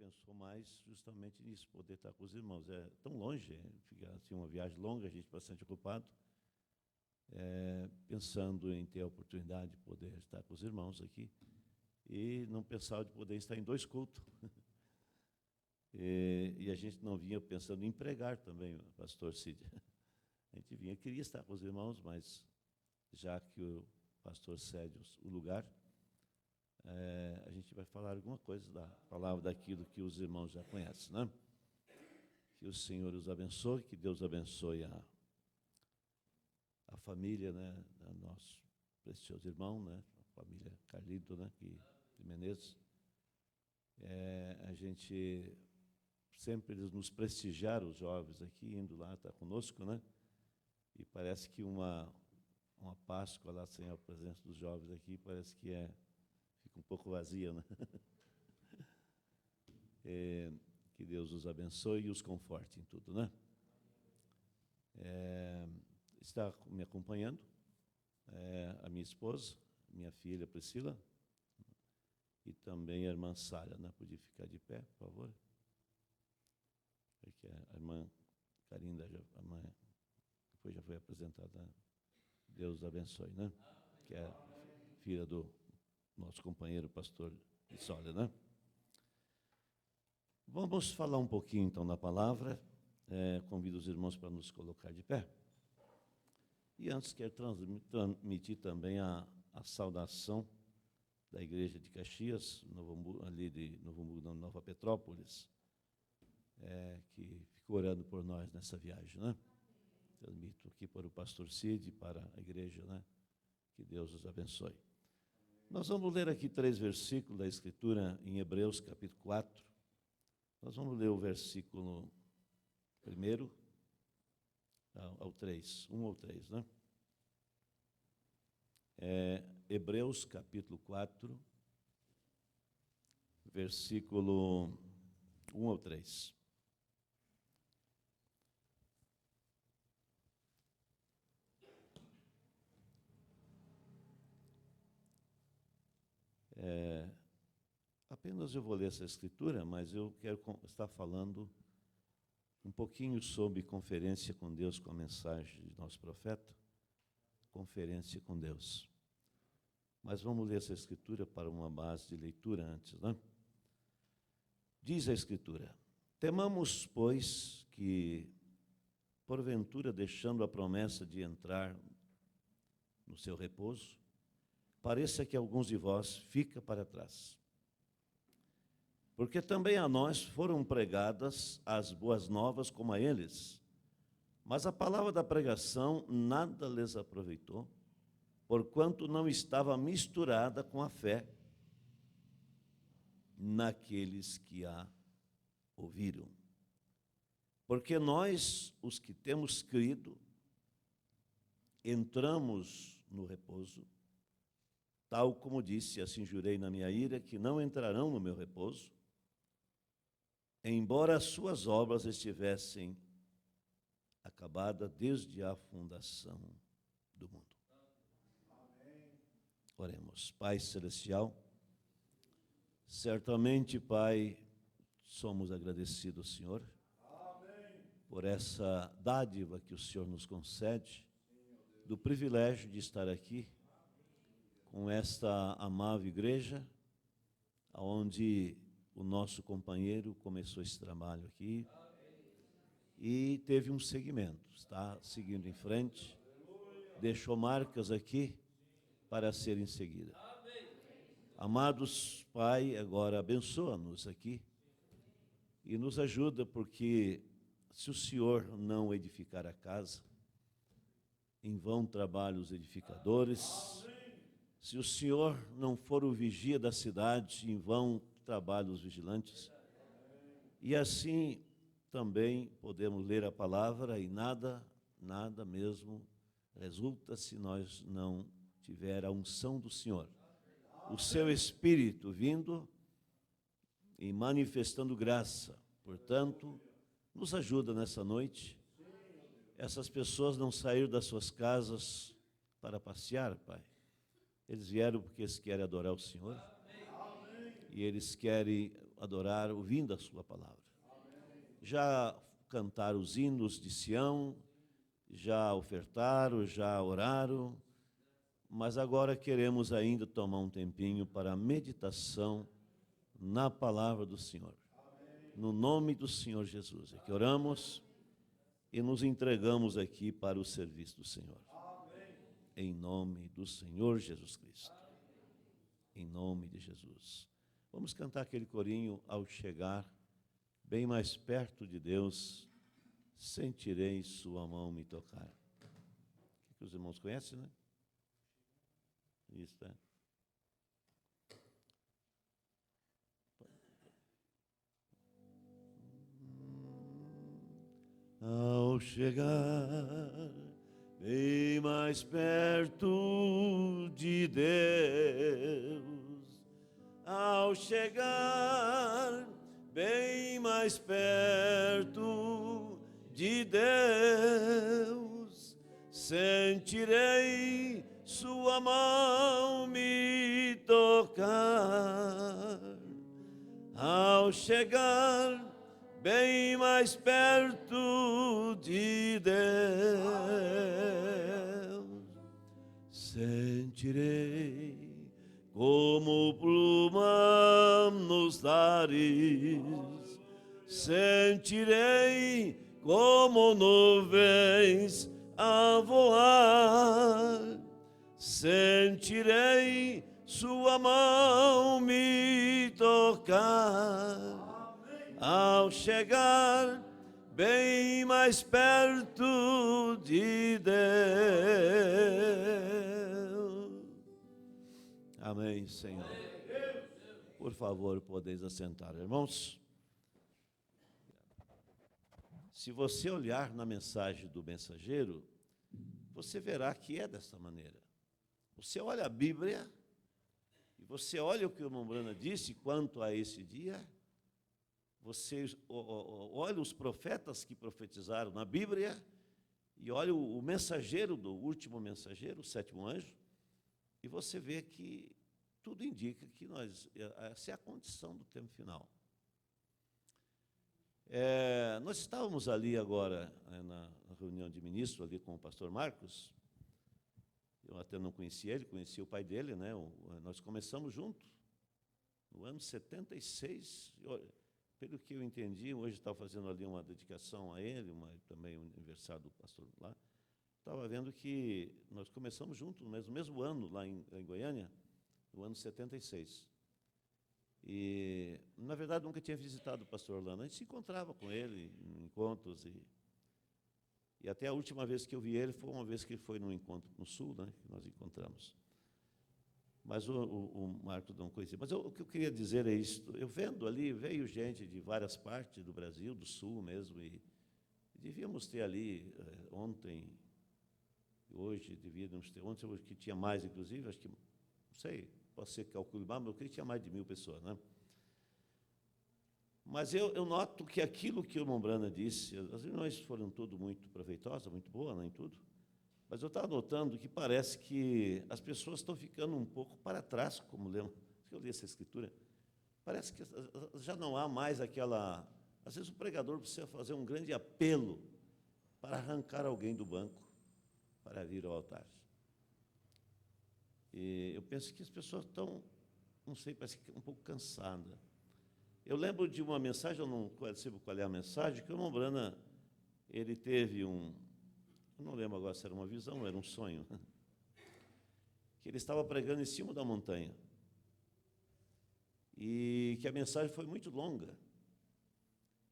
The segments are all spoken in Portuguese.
pensou mais justamente nisso, poder estar com os irmãos. É tão longe, fica assim, uma viagem longa, a gente bastante ocupado, pensando em ter a oportunidade de poder estar com os irmãos aqui, e não pensava de poder estar em 2 cultos. E a gente não vinha pensando em pregar também, pastor Cid. A gente vinha, queria estar com os irmãos, mas já que o pastor cede o lugar, a gente vai falar alguma coisa da palavra, daquilo que os irmãos já conhecem, né? Que o Senhor os abençoe, que Deus abençoe a família, né, do nosso precioso irmão, né, a família Carlito, né, de Menezes. A gente sempre eles nos prestigiaram, os jovens aqui, indo lá, está conosco, né? E parece que uma Páscoa lá sem a presença dos jovens aqui, parece que fica um pouco vazia, né? Que Deus os abençoe e os conforte em tudo, né? Está me acompanhando a minha esposa, minha filha Priscila, e também a irmã Sara, né? Podia ficar de pé, por favor? Porque a irmã Carinda, a mãe, depois já foi apresentada. Deus abençoe, né? Que é filha do nosso companheiro pastor de Sólia, né? Vamos falar um pouquinho, então, da palavra. Convido os irmãos para nos colocar de pé. E antes quero transmitir também a saudação da igreja de Caxias, ali de Novo Hamburgo, Nova Petrópolis, que ficou orando por nós nessa viagem, né? Transmito aqui para o pastor Cid, para a igreja, né? Que Deus os abençoe. Nós vamos ler aqui 3 versículos da Escritura em Hebreus, capítulo 4. Nós vamos ler o versículo 1 ao 3, 1 ao 3, né? Hebreus, capítulo 4, versículo 1 ao 3. Apenas eu vou ler essa escritura, mas eu quero estar falando um pouquinho sobre conferência com Deus, com a mensagem de nosso profeta, conferência com Deus. Mas vamos ler essa escritura para uma base de leitura antes, né? Diz a escritura: temamos, pois, que, porventura, deixando a promessa de entrar no seu repouso, pareça que alguns de vós fica para trás. Porque também a nós foram pregadas as boas novas como a eles, mas a palavra da pregação nada lhes aproveitou, porquanto não estava misturada com a fé naqueles que a ouviram. Porque nós, os que temos crido, entramos no repouso, tal como disse, assim jurei na minha ira, que não entrarão no meu repouso, embora as suas obras estivessem acabadas desde a fundação do mundo. Amém. Oremos. Pai Celestial, certamente, Pai, somos agradecidos, Senhor, amém, por essa dádiva que o Senhor nos concede, do privilégio de estar aqui com esta amável igreja, onde o nosso companheiro começou esse trabalho aqui e teve um segmento, está seguindo em frente, deixou marcas aqui para serem seguidas. Amados Pai, agora abençoa-nos aqui e nos ajuda, porque se o Senhor não edificar a casa, em vão trabalham os edificadores. Se o Senhor não for o vigia da cidade, em vão trabalham os vigilantes. E assim também podemos ler a palavra e nada mesmo resulta se nós não tiver a unção do Senhor. O seu Espírito vindo e manifestando graça. Portanto, nos ajuda nessa noite. Essas pessoas não saíram das suas casas para passear, Pai. Eles vieram porque eles querem adorar o Senhor. E eles querem adorar ouvindo a sua palavra. Já cantaram os hinos de Sião, já ofertaram, já oraram, mas agora queremos ainda tomar um tempinho para a meditação na palavra do Senhor. No nome do Senhor Jesus, é que oramos e nos entregamos aqui para o serviço do Senhor. Em nome do Senhor Jesus Cristo. Em nome de Jesus. Vamos cantar aquele corinho, ao chegar bem mais perto de Deus, sentirei sua mão me tocar. Que os irmãos conhecem, né? Isso, né? Ao chegar bem mais perto de Deus, ao chegar bem mais perto de Deus, sentirei sua mão me tocar. Ao chegar bem mais perto de Deus, sentirei como pluma nos ares, sentirei como nuvens a voar, sentirei sua mão me tocar. Ao chegar bem mais perto de Deus. Amém, Senhor. Por favor, podeis assentar, irmãos. Se você olhar na mensagem do mensageiro, você verá que é dessa maneira. Você olha a Bíblia e você olha o que o irmão Brana disse quanto a esse dia. Você olha os profetas que profetizaram na Bíblia e olha o mensageiro do último mensageiro, o sétimo anjo, e você vê que tudo indica que essa é a condição do tempo final. Nós estávamos ali agora na reunião de ministros, ali com o pastor Marcos. Eu até não conhecia ele, conhecia o pai dele, né? Nós começamos juntos, no ano 76. Pelo que eu entendi, hoje estava fazendo ali uma dedicação a ele, também o aniversário do pastor lá. Estava vendo que nós começamos juntos no mesmo ano, lá em Goiânia, no ano 76. E, na verdade, nunca tinha visitado o pastor Orlando. A gente se encontrava com ele em encontros. E até a última vez que eu vi ele foi uma vez que ele foi num encontro no Sul, né, que nós encontramos. Mas o Marco não conhecia. Mas o que eu queria dizer é isso. Eu vendo ali, veio gente de várias partes do Brasil, do Sul mesmo, e devíamos ter ali, ontem, hoje, devíamos ter, ontem que tinha mais, inclusive, acho que, não sei, pode ser que calcule mais, mas eu creio que tinha mais de 1000 pessoas, né? Mas eu noto que aquilo que o irmão Brana disse, as reuniões foram tudo muito proveitosas, muito boas, né, em tudo. Mas eu estava notando que parece que as pessoas estão ficando um pouco para trás, como lembro, que eu li essa escritura. Parece que já não há mais aquela... Às vezes o pregador precisa fazer um grande apelo para arrancar alguém do banco para vir ao altar. E eu penso que as pessoas estão, não sei, parece que um pouco cansadas. Eu lembro de uma mensagem, eu não sei qual é a mensagem, que o irmão Brana, ele teve eu não lembro agora se era uma visão ou era um sonho, que ele estava pregando em cima da montanha, e que a mensagem foi muito longa,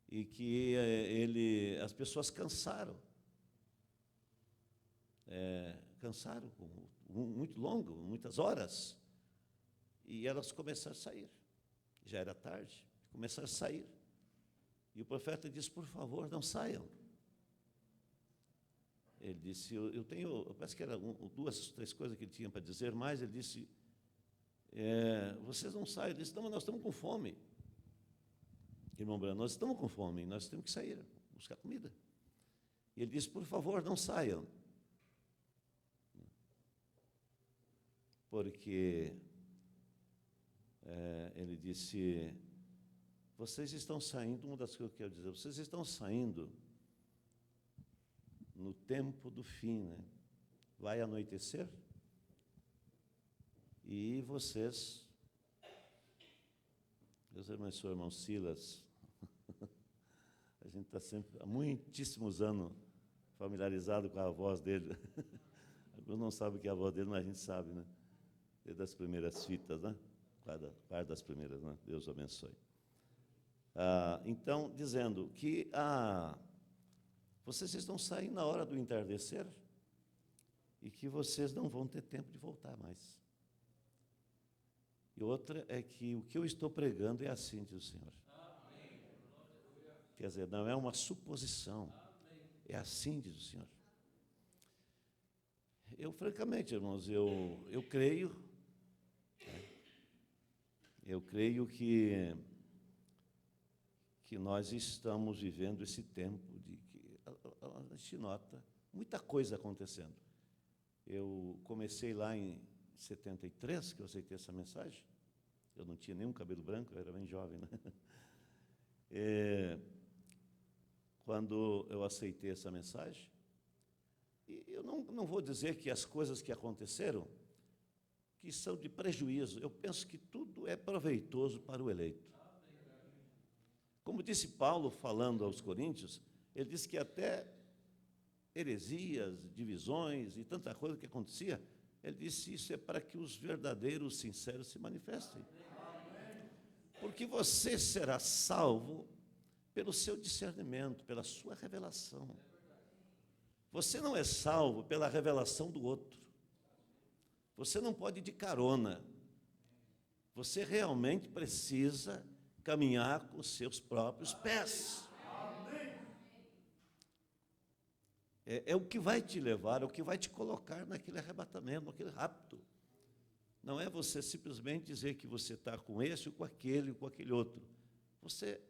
e que as pessoas cansaram, muito longo, muitas horas, e elas começaram a sair, já era tarde, começaram a sair, e o profeta disse, por favor, não saiam. Ele disse, parece que eram 2, 3 coisas que ele tinha para dizer, mas ele disse, vocês não saem. Ele disse, não, mas nós estamos com fome. Irmão Brano, nós estamos com fome, nós temos que sair, buscar comida. E ele disse, por favor, não saiam. Porque, ele disse, vocês estão saindo, uma das coisas que eu quero dizer, vocês estão saindo no tempo do fim, né? Vai anoitecer e vocês, meus irmãos, seu irmão Silas, a gente está sempre, há muitíssimos anos, familiarizado com a voz dele. Alguns não sabem que é a voz dele, mas a gente sabe, né? Desde as primeiras fitas, né? Quarta das primeiras, né? Deus o abençoe. Então, dizendo que vocês estão saindo na hora do entardecer e que vocês não vão ter tempo de voltar mais. E outra é que o que eu estou pregando é assim, diz o Senhor. Quer dizer, não é uma suposição, é assim, diz o Senhor. Eu, francamente, irmãos, eu creio que nós estamos vivendo esse tempo de que a gente nota muita coisa acontecendo. Eu comecei lá em 73, que eu aceitei essa mensagem. Eu não tinha nenhum cabelo branco, eu era bem jovem, né? Quando eu aceitei essa mensagem, e eu não vou dizer que as coisas que aconteceram, que são de prejuízo, eu penso que tudo é proveitoso para o eleito. Como disse Paulo, falando aos Coríntios, ele disse que até heresias, divisões e tanta coisa que acontecia, ele disse, isso é para que os verdadeiros sinceros se manifestem. Porque você será salvo pelo seu discernimento, pela sua revelação. Você não é salvo pela revelação do outro. Você não pode ir de carona. Você realmente precisa caminhar com os seus próprios pés. É o que vai te levar, é o que vai te colocar naquele arrebatamento, naquele rapto. Não é você simplesmente dizer que você está com esse, ou com aquele outro. Você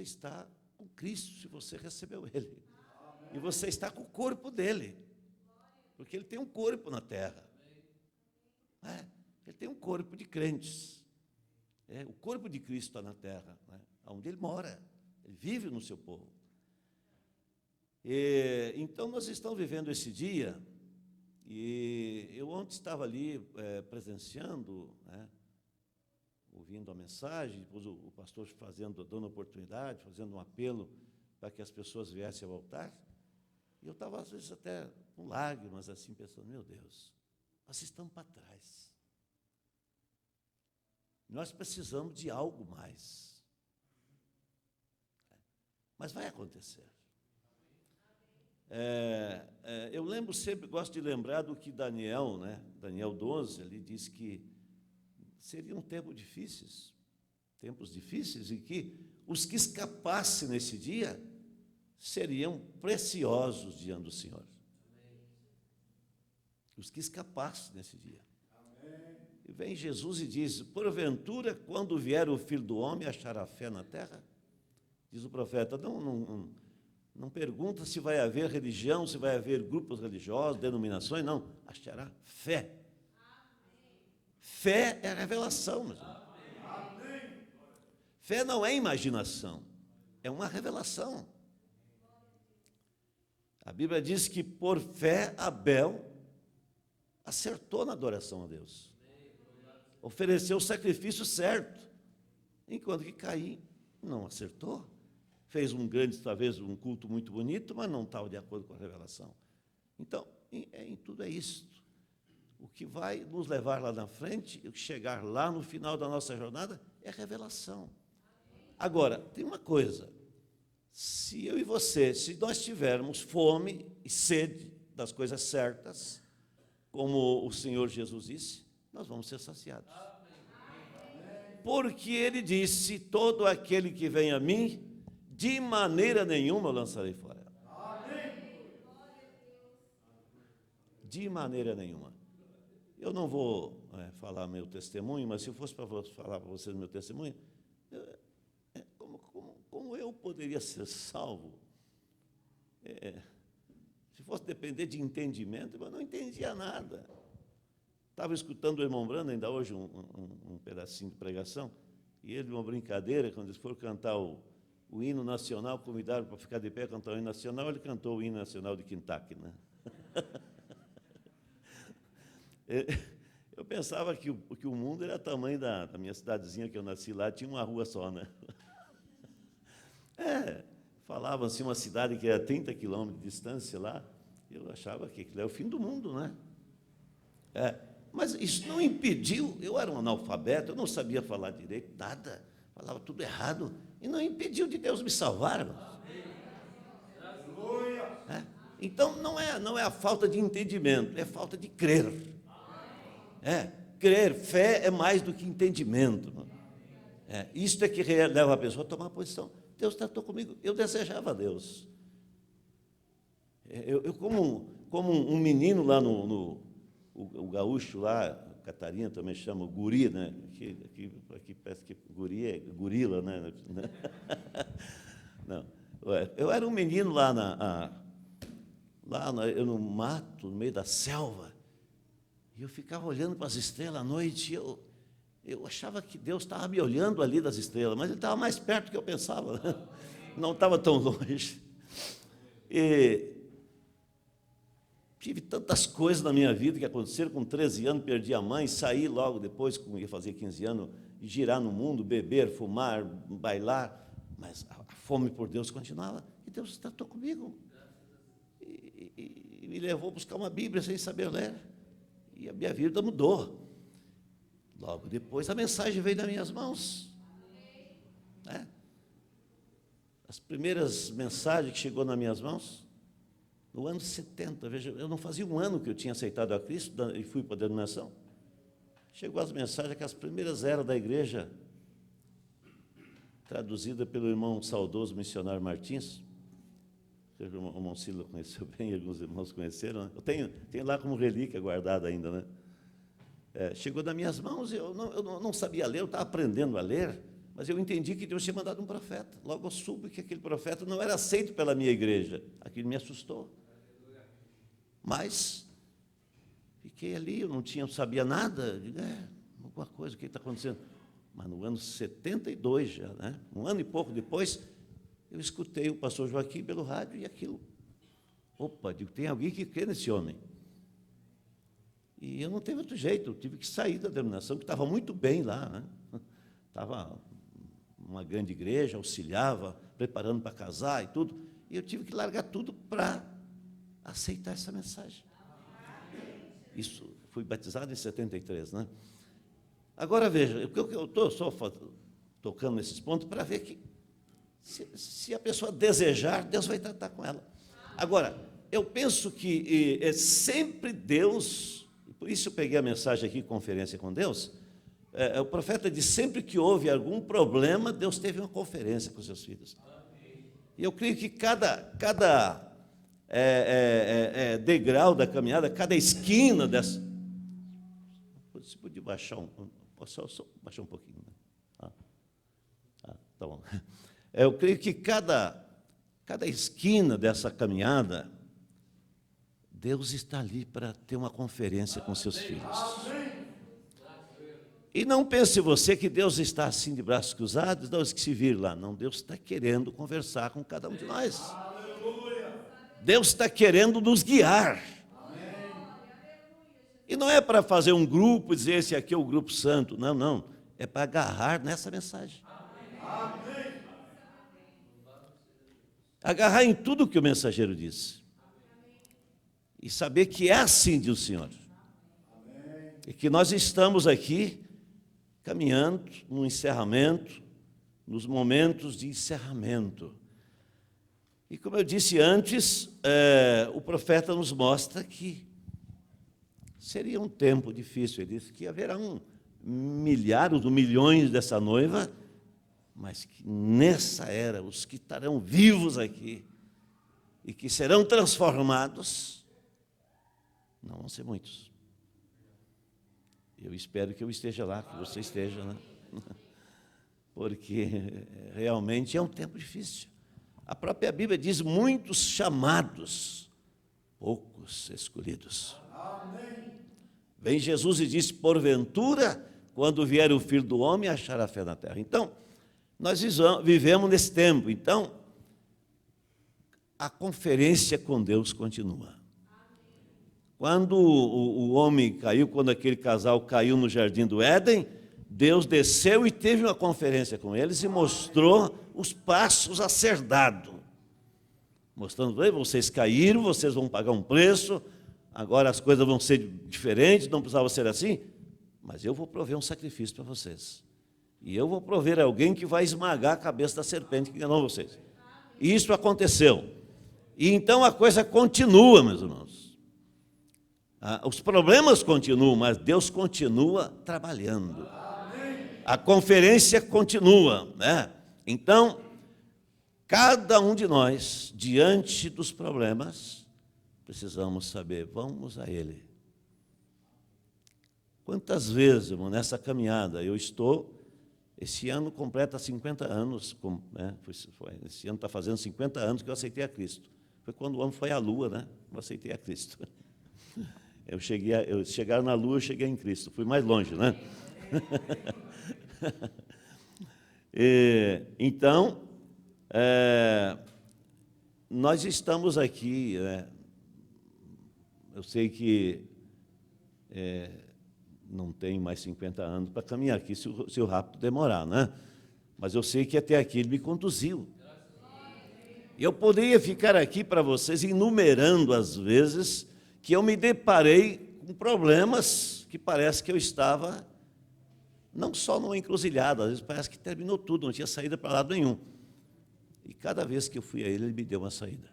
está com Cristo, se você recebeu Ele. E você está com o corpo dele. Porque Ele tem um corpo na terra. Ele tem um corpo de crentes. O corpo de Cristo está na terra, né? Onde Ele mora. Ele vive no seu povo. Então, nós estamos vivendo esse dia, e eu ontem estava ali presenciando, né, ouvindo a mensagem, depois o pastor dando oportunidade, fazendo um apelo para que as pessoas viessem a voltar, e eu estava, às vezes, até com lágrimas, assim, pensando, meu Deus, nós estamos para trás. Nós precisamos de algo mais. Mas vai acontecer. Eu lembro sempre, gosto de lembrar do que Daniel, né? Daniel 12, ele diz que seriam tempos difíceis em que os que escapassem nesse dia seriam preciosos diante do Senhor. Os que escapassem nesse dia. E vem Jesus e diz, porventura, quando vier o Filho do Homem, achará fé na terra? Diz o profeta, não pergunta se vai haver religião, se vai haver grupos religiosos, denominações, não. Achará fé. Fé é a revelação, meu irmão. Fé não é imaginação, é uma revelação. A Bíblia diz que por fé Abel acertou na adoração a Deus. Ofereceu o sacrifício certo, enquanto que Caim não acertou. Fez talvez um culto muito bonito, mas não estava de acordo com a revelação. Então, em tudo é isto. O que vai nos levar lá na frente, o que chegar lá no final da nossa jornada, é revelação. Agora, tem uma coisa. Se eu e você, se nós tivermos fome e sede das coisas certas, como o Senhor Jesus disse, nós vamos ser saciados. Porque Ele disse, todo aquele que vem a mim, de maneira nenhuma eu lançarei fora. De maneira nenhuma. Eu não vou falar meu testemunho, mas se eu fosse para falar para vocês meu testemunho, como eu poderia ser salvo? Se fosse depender de entendimento, eu não entendia nada. Estava escutando o irmão Brando, ainda hoje, um pedacinho de pregação, E ele, uma brincadeira, quando eles foram cantar o hino nacional, convidaram para ficar de pé, cantar o hino nacional, ele cantou o hino nacional de Kentucky, né? Eu pensava que o mundo era o tamanho da minha cidadezinha que eu nasci lá, tinha uma rua só, né? Falavam assim, uma cidade que era 30 quilômetros de distância lá, eu achava que aquilo era o fim do mundo, né? Mas isso não impediu, eu era um analfabeto, eu não sabia falar direito, nada, falava tudo errado, e não impediu de Deus me salvar, irmãos. Então, não é a falta de entendimento, é a falta de crer. Crer, fé é mais do que entendimento. Isto é que leva a pessoa a tomar posição. Deus tratou comigo, eu desejava Deus. Eu como um menino lá o gaúcho lá, Catarina também chama o guri, né? Aqui parece que guri é gorila, né? Não, eu era um menino lá no mato, no meio da selva, e eu ficava olhando para as estrelas à noite, e eu achava que Deus estava me olhando ali das estrelas, mas Ele estava mais perto do que eu pensava, né? Não estava tão longe. E tive tantas coisas na minha vida que aconteceram. Com 13 anos, perdi a mãe, saí logo depois, como ia fazer 15 anos, e girar no mundo, beber, fumar, bailar, mas a fome por Deus continuava, e Deus tratou comigo, e me levou a buscar uma Bíblia sem saber ler, e a minha vida mudou. Logo depois, a mensagem veio das minhas mãos. As primeiras mensagens que chegou nas minhas mãos, no ano 70, veja, eu não fazia um ano que eu tinha aceitado a Cristo e fui para a denominação. Chegou as mensagens que as primeiras eram da igreja, traduzida pelo irmão saudoso missionário Martins, que o irmão Sila conheceu bem, alguns irmãos conheceram, né? Eu tenho lá como relíquia guardada ainda, né? Chegou nas minhas mãos, eu não sabia ler, eu estava aprendendo a ler, mas eu entendi que Deus tinha mandado um profeta. Logo eu soube que aquele profeta não era aceito pela minha igreja. Aquilo me assustou. Mas fiquei ali, eu não sabia nada. Digo, alguma coisa, o que está acontecendo? Mas no ano 72 já, né? Um ano e pouco depois, eu escutei o pastor Joaquim pelo rádio e aquilo. Opa, digo, tem alguém que crê nesse homem. E eu não teve outro jeito, eu tive que sair da denominação, que estava muito bem lá, né? Estava uma grande igreja, auxiliava, preparando para casar e tudo, e eu tive que largar tudo para aceitar essa mensagem. Isso, fui batizado em 73, né? Agora, veja, eu estou só tocando nesses pontos para ver que, se a pessoa desejar, Deus vai tratar com ela. Agora, eu penso que é sempre Deus, por isso eu peguei a mensagem aqui, Conferência com Deus. O profeta diz, sempre que houve algum problema, Deus teve uma conferência com seus filhos. E eu creio que cada degrau da caminhada, cada esquina dessa... Você podia baixar posso só baixar um pouquinho? Né? Tá bom. Eu creio que cada esquina dessa caminhada, Deus está ali para ter uma conferência com seus filhos. E não pense você que Deus está assim de braços cruzados, Deus que se vir lá. Não, Deus está querendo conversar com cada um de nós. Deus está querendo nos guiar. E não é para fazer um grupo e dizer, esse aqui é o grupo santo. Não, não. É para agarrar nessa mensagem. Agarrar em tudo que o mensageiro disse. E saber que é assim, diz o Senhor. E que nós estamos aqui caminhando no encerramento, nos momentos de encerramento. E como eu disse antes, o profeta nos mostra que seria um tempo difícil. Ele disse que haverá milhares ou milhões dessa noiva, mas que nessa era, os que estarão vivos aqui e que serão transformados, não vão ser muitos. Eu espero que eu esteja lá, que você esteja, né? Porque realmente é um tempo difícil. A própria Bíblia diz, muitos chamados, poucos escolhidos. Vem Jesus e diz, porventura, quando vier o Filho do Homem, achará fé na terra. Então, nós vivemos nesse tempo. Então, a conferência com Deus continua. Quando o homem caiu, quando aquele casal caiu no jardim do Éden, Deus desceu e teve uma conferência com eles e mostrou os passos a ser dado. Mostrando, vocês caíram, vocês vão pagar um preço, agora as coisas vão ser diferentes, não precisava ser assim, mas eu vou prover um sacrifício para vocês. E eu vou prover alguém que vai esmagar a cabeça da serpente que enganou vocês. E isso aconteceu. E então a coisa continua, meus irmãos. Os problemas continuam, mas Deus continua trabalhando. A conferência continua, né? Então, cada um de nós, diante dos problemas, precisamos saber, vamos a Ele. Quantas vezes, irmão, nessa caminhada, esse ano completa 50 anos, né? Esse ano está fazendo 50 anos que eu aceitei a Cristo. Foi quando o homem foi à Lua, né? Eu aceitei a Cristo. Chegar na Lua, eu cheguei em Cristo. Fui mais longe, né? Então, nós estamos aqui, eu sei que não tem mais 50 anos para caminhar aqui, se o rápido demorar, né? Mas eu sei que até aqui Ele me conduziu. E eu poderia ficar aqui para vocês enumerando as vezes que eu me deparei com problemas que parece que eu estava não só numa encruzilhada, às vezes parece que terminou tudo, não tinha saída para lado nenhum. E cada vez que eu fui a Ele, Ele me deu uma saída.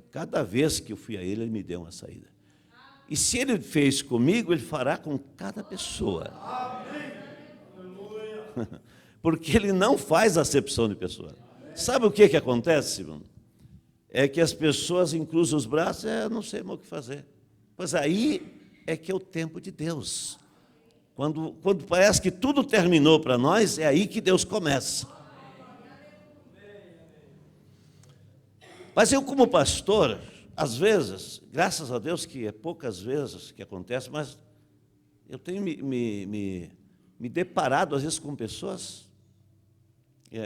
Cada vez que eu fui a Ele, Ele me deu uma saída. E se Ele fez comigo, Ele fará com cada pessoa. Porque Ele não faz acepção de pessoa. Sabe o que acontece, irmão? É que as pessoas encruzam os braços, não sei mais o que fazer. Pois aí é que é o tempo de Deus. Quando parece que tudo terminou para nós, é aí que Deus começa. Mas eu, como pastor, às vezes, graças a Deus que é poucas vezes que acontece, mas eu tenho me deparado, às vezes, com pessoas.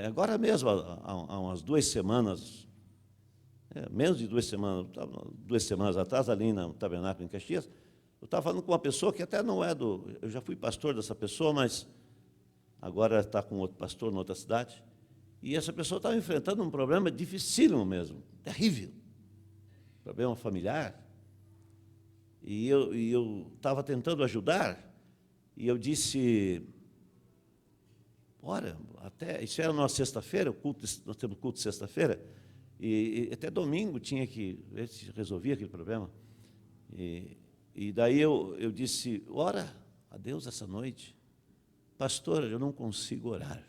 Agora mesmo, há umas 2 semanas, menos de 2 semanas atrás, ali no Tabernáculo em Caxias, eu estava falando com uma pessoa que até não é eu já fui pastor dessa pessoa, mas agora está com outro pastor, em outra cidade, e essa pessoa estava enfrentando um problema dificílimo mesmo, terrível, problema familiar, e eu estava tentando ajudar, e eu disse, olha, isso era numa sexta-feira, nós temos culto sexta-feira, e até domingo tinha que ver se resolvia aquele problema, e daí eu disse, ora a Deus essa noite. Pastor, eu não consigo orar.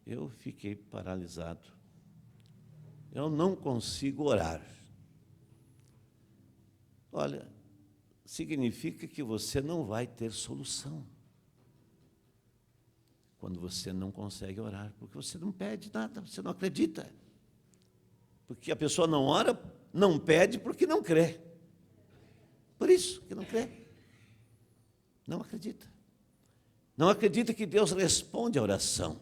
Eu fiquei paralisado. Eu não consigo orar. Olha, significa que você não vai ter solução quando você não consegue orar, porque você não pede nada, você não acredita. Porque a pessoa não ora, não pede porque não crê. Por isso que não crê. Não acredita. Não acredita que Deus responde a oração.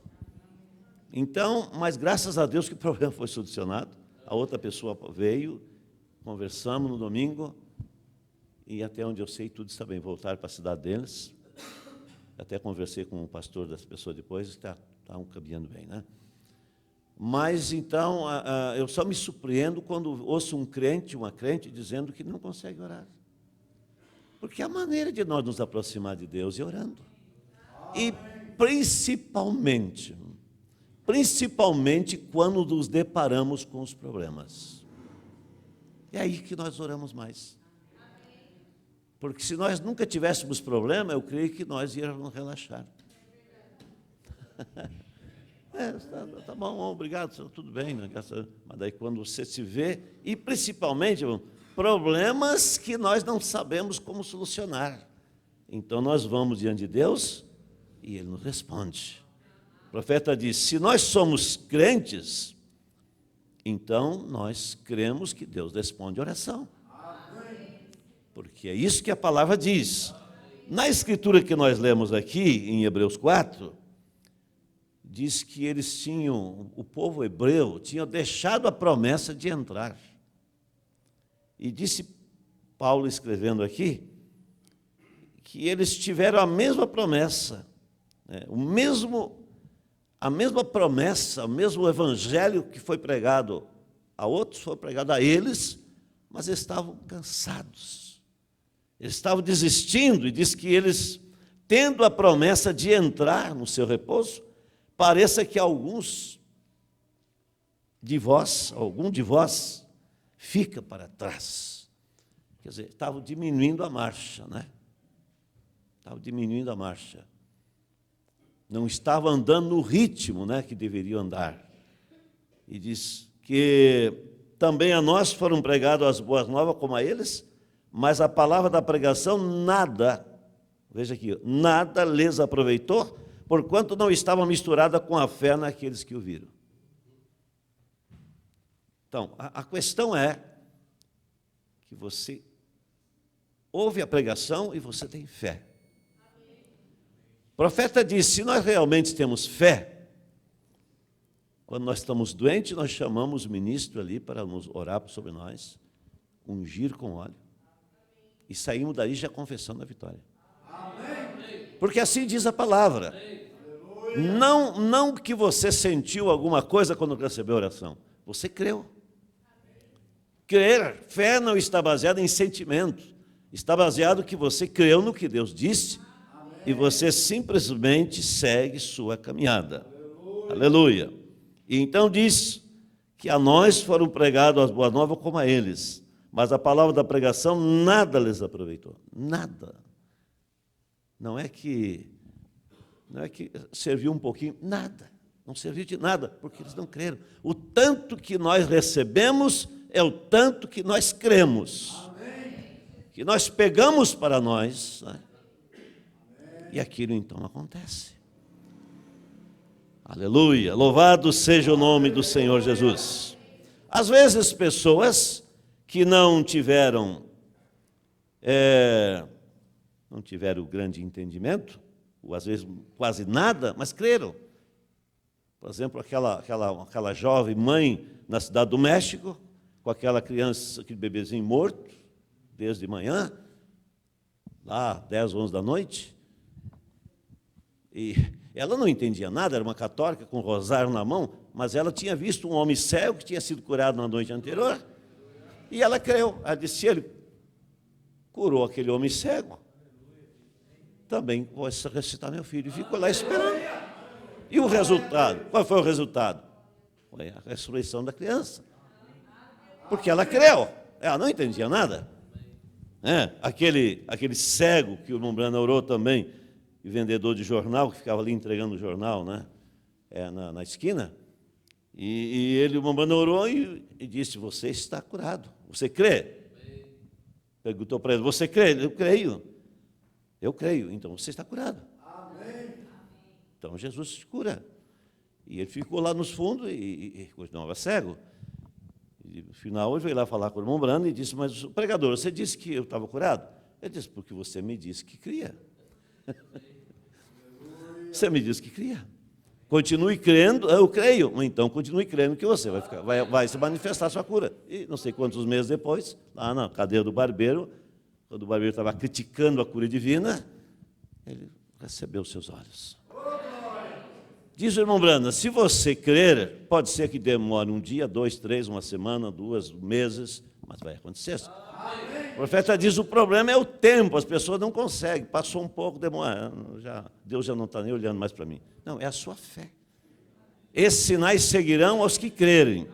Então, mas graças a Deus que o problema foi solucionado. A outra pessoa veio, conversamos no domingo, e até onde eu sei, tudo está bem. Voltaram para a cidade deles. Até conversei com o pastor dessa pessoa depois, está caminhando bem, né? Mas, então, eu só me surpreendo quando ouço uma crente, dizendo que não consegue orar. Porque a maneira de nós nos aproximar de Deus é orando. E principalmente quando nos deparamos com os problemas. É aí que nós oramos mais. Porque se nós nunca tivéssemos problema, eu creio que nós íamos relaxar. Tá bom, obrigado, tudo bem, né? Mas daí quando você se vê, e principalmente, problemas que nós não sabemos como solucionar. Então nós vamos diante de Deus e Ele nos responde. O profeta diz, se nós somos crentes, então nós cremos que Deus responde a oração. porque é isso que a palavra diz. Na escritura que nós lemos aqui, em Hebreus 4, diz que eles tinham, o povo hebreu, tinha deixado a promessa de entrar. E disse Paulo, escrevendo aqui, que eles tiveram a mesma promessa, né? A mesma promessa, o mesmo evangelho que foi pregado a outros, foi pregado a eles, mas eles estavam cansados. Eles estavam desistindo, e diz que eles, tendo a promessa de entrar no seu repouso, pareça que algum de vós, fica para trás. Quer dizer, estavam diminuindo a marcha, né? Estavam diminuindo a marcha. Não estavam andando no ritmo, né, que deveriam andar. E diz que também a nós foram pregadas as boas novas como a eles, mas a palavra da pregação nada, veja aqui, nada lhes aproveitou, porquanto não estava misturada com a fé naqueles que o viram. Então, a questão é que você ouve a pregação e você tem fé. O profeta disse, se nós realmente temos fé, quando nós estamos doentes, nós chamamos o ministro ali para nos orar sobre nós, ungir com óleo, e saímos daí já confessando a vitória. Porque assim diz a palavra. Não que você sentiu alguma coisa quando recebeu a oração, você creu. Crer, fé não está baseada em sentimento, está baseado que você creu no que Deus disse, e você simplesmente segue sua caminhada. Aleluia. E então diz que a nós foram pregadas as boas novas como a eles, mas a palavra da pregação nada lhes aproveitou, nada. Não é que serviu um pouquinho, nada, não serviu de nada, porque eles não creram. O tanto que nós recebemos é o tanto que nós cremos, que nós pegamos para nós, né? E aquilo então acontece. Aleluia, louvado seja o nome do Senhor Jesus. Às vezes pessoas que não tiveram grande entendimento, ou às vezes quase nada, mas creram. Por exemplo, aquela jovem mãe na cidade do México, com aquela criança, aquele bebezinho morto, desde manhã, lá 10, 11 da noite, e ela não entendia nada, era uma católica com um rosário na mão, mas ela tinha visto um homem cego que tinha sido curado na noite anterior, e ela creu. Ela disse, se ele curou aquele homem cego, também vou ressuscitar meu filho. E ficou lá esperando. E o resultado? Qual foi o resultado? Foi a ressurreição da criança. Porque ela creu, ela não entendia nada. Aquele cego que o irmão Brando orou também, e vendedor de jornal, que ficava ali entregando o jornal, né? Na esquina, e ele, o irmão Brando orou e disse, você está curado, você crê? Perguntou para ele, você crê? Eu creio, então você está curado. Amém. Então Jesus te cura. E ele ficou lá nos fundos e continuava cego. E no final ele veio lá falar com o irmão Brando e disse, mas pregador, você disse que eu estava curado? Ele disse, porque você me disse que cria. Você me disse que cria. Continue crendo, eu creio. Então continue crendo que você vai se manifestar a sua cura. E não sei quantos meses depois, lá na cadeira do barbeiro, quando o barbeiro estava criticando a cura divina, ele recebeu os seus olhos. Diz o irmão Branda, se você crer, pode ser que demore um dia, 2, 3, uma semana, 2 meses, mas vai acontecer. O profeta diz, o problema é o tempo, as pessoas não conseguem, passou um pouco, demora, Deus já não está nem olhando mais para mim. Não, é a sua fé. Esses sinais seguirão aos que crerem.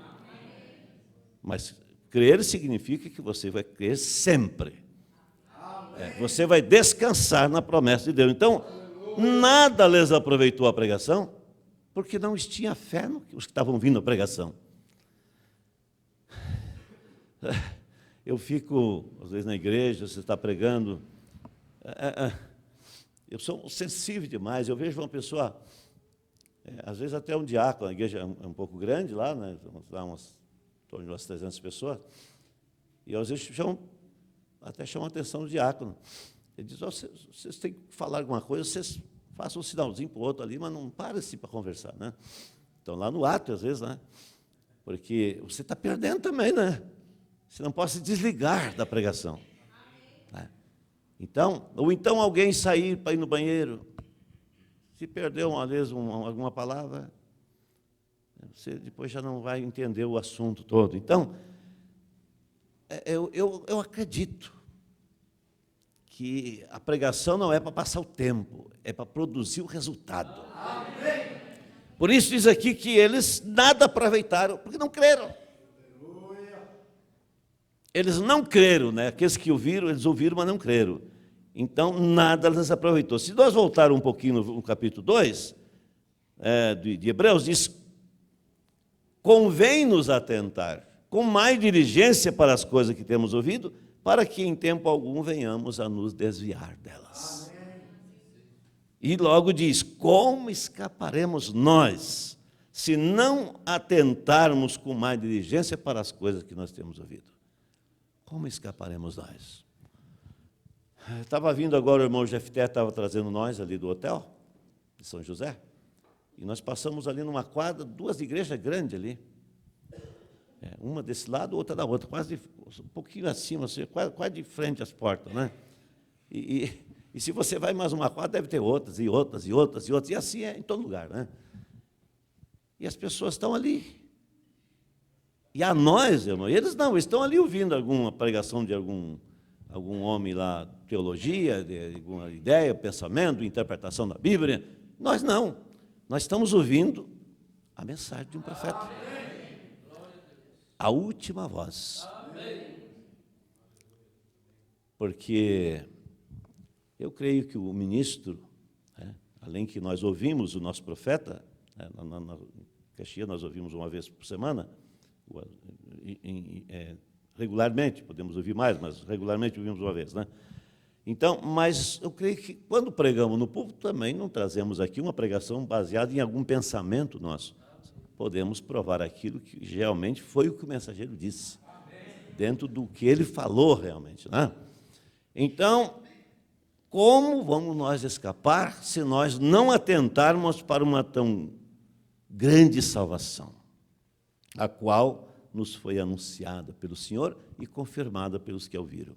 Mas crer significa que você vai crer sempre. Você vai descansar na promessa de Deus. Então, nada lhes aproveitou a pregação, porque não tinha fé nos que estavam vindo à pregação. Eu fico, às vezes, na igreja, você está pregando, eu sou sensível demais, eu vejo uma pessoa, às vezes até um diácono, a igreja é um pouco grande lá, né, lá em torno de umas 300 pessoas, e às vezes chamam até chamou a atenção do diácono. Ele diz, vocês têm que falar alguma coisa, vocês façam um sinalzinho para o outro ali, mas não parem assim para conversar, né? Então, lá no ato, às vezes, né? Porque você está perdendo também, né? Você não pode se desligar da pregação. Né? Então, ou então alguém sair para ir no banheiro, se perdeu uma vez alguma palavra, você depois já não vai entender o assunto todo. Então, eu acredito que a pregação não é para passar o tempo, é para produzir o resultado. Amém. Por isso diz aqui que eles nada aproveitaram, porque não creram. Eles não creram, né? Aqueles que ouviram, eles ouviram, mas não creram. Então, nada lhes aproveitou. Se nós voltarmos um pouquinho no capítulo 2 de Hebreus, diz, convém-nos atentar com mais diligência para as coisas que temos ouvido, para que em tempo algum venhamos a nos desviar delas. Amém. E logo diz, como escaparemos nós, se não atentarmos com mais diligência para as coisas que nós temos ouvido? Como escaparemos nós? Estava vindo agora, o irmão Jefté estava trazendo nós ali do hotel, de São José, e nós passamos ali numa quadra, 2 igrejas grandes ali, uma desse lado, outra da outra, quase um pouquinho acima, assim, quase de frente às portas, né? E se você vai mais uma quadra, deve ter outras, e outras, e outras, e outras, e assim é em todo lugar, né? E as pessoas estão ali. E a nós, irmão, eles não, estão ali ouvindo alguma pregação de algum homem lá, teologia, de alguma ideia, pensamento, interpretação da Bíblia. Nós não. Nós estamos ouvindo a mensagem de um profeta. A última voz. Porque eu creio que o ministro, além que nós ouvimos o nosso profeta, na Caxias nós ouvimos uma vez por semana, regularmente, podemos ouvir mais, mas regularmente ouvimos uma vez, né? Então, mas eu creio que quando pregamos no púlpito também não trazemos aqui uma pregação baseada em algum pensamento nosso. Podemos provar aquilo que realmente foi o que o mensageiro disse, dentro do que ele falou realmente, né? Então, como vamos nós escapar se nós não atentarmos para uma tão grande salvação, a qual nos foi anunciada pelo Senhor e confirmada pelos que a ouviram?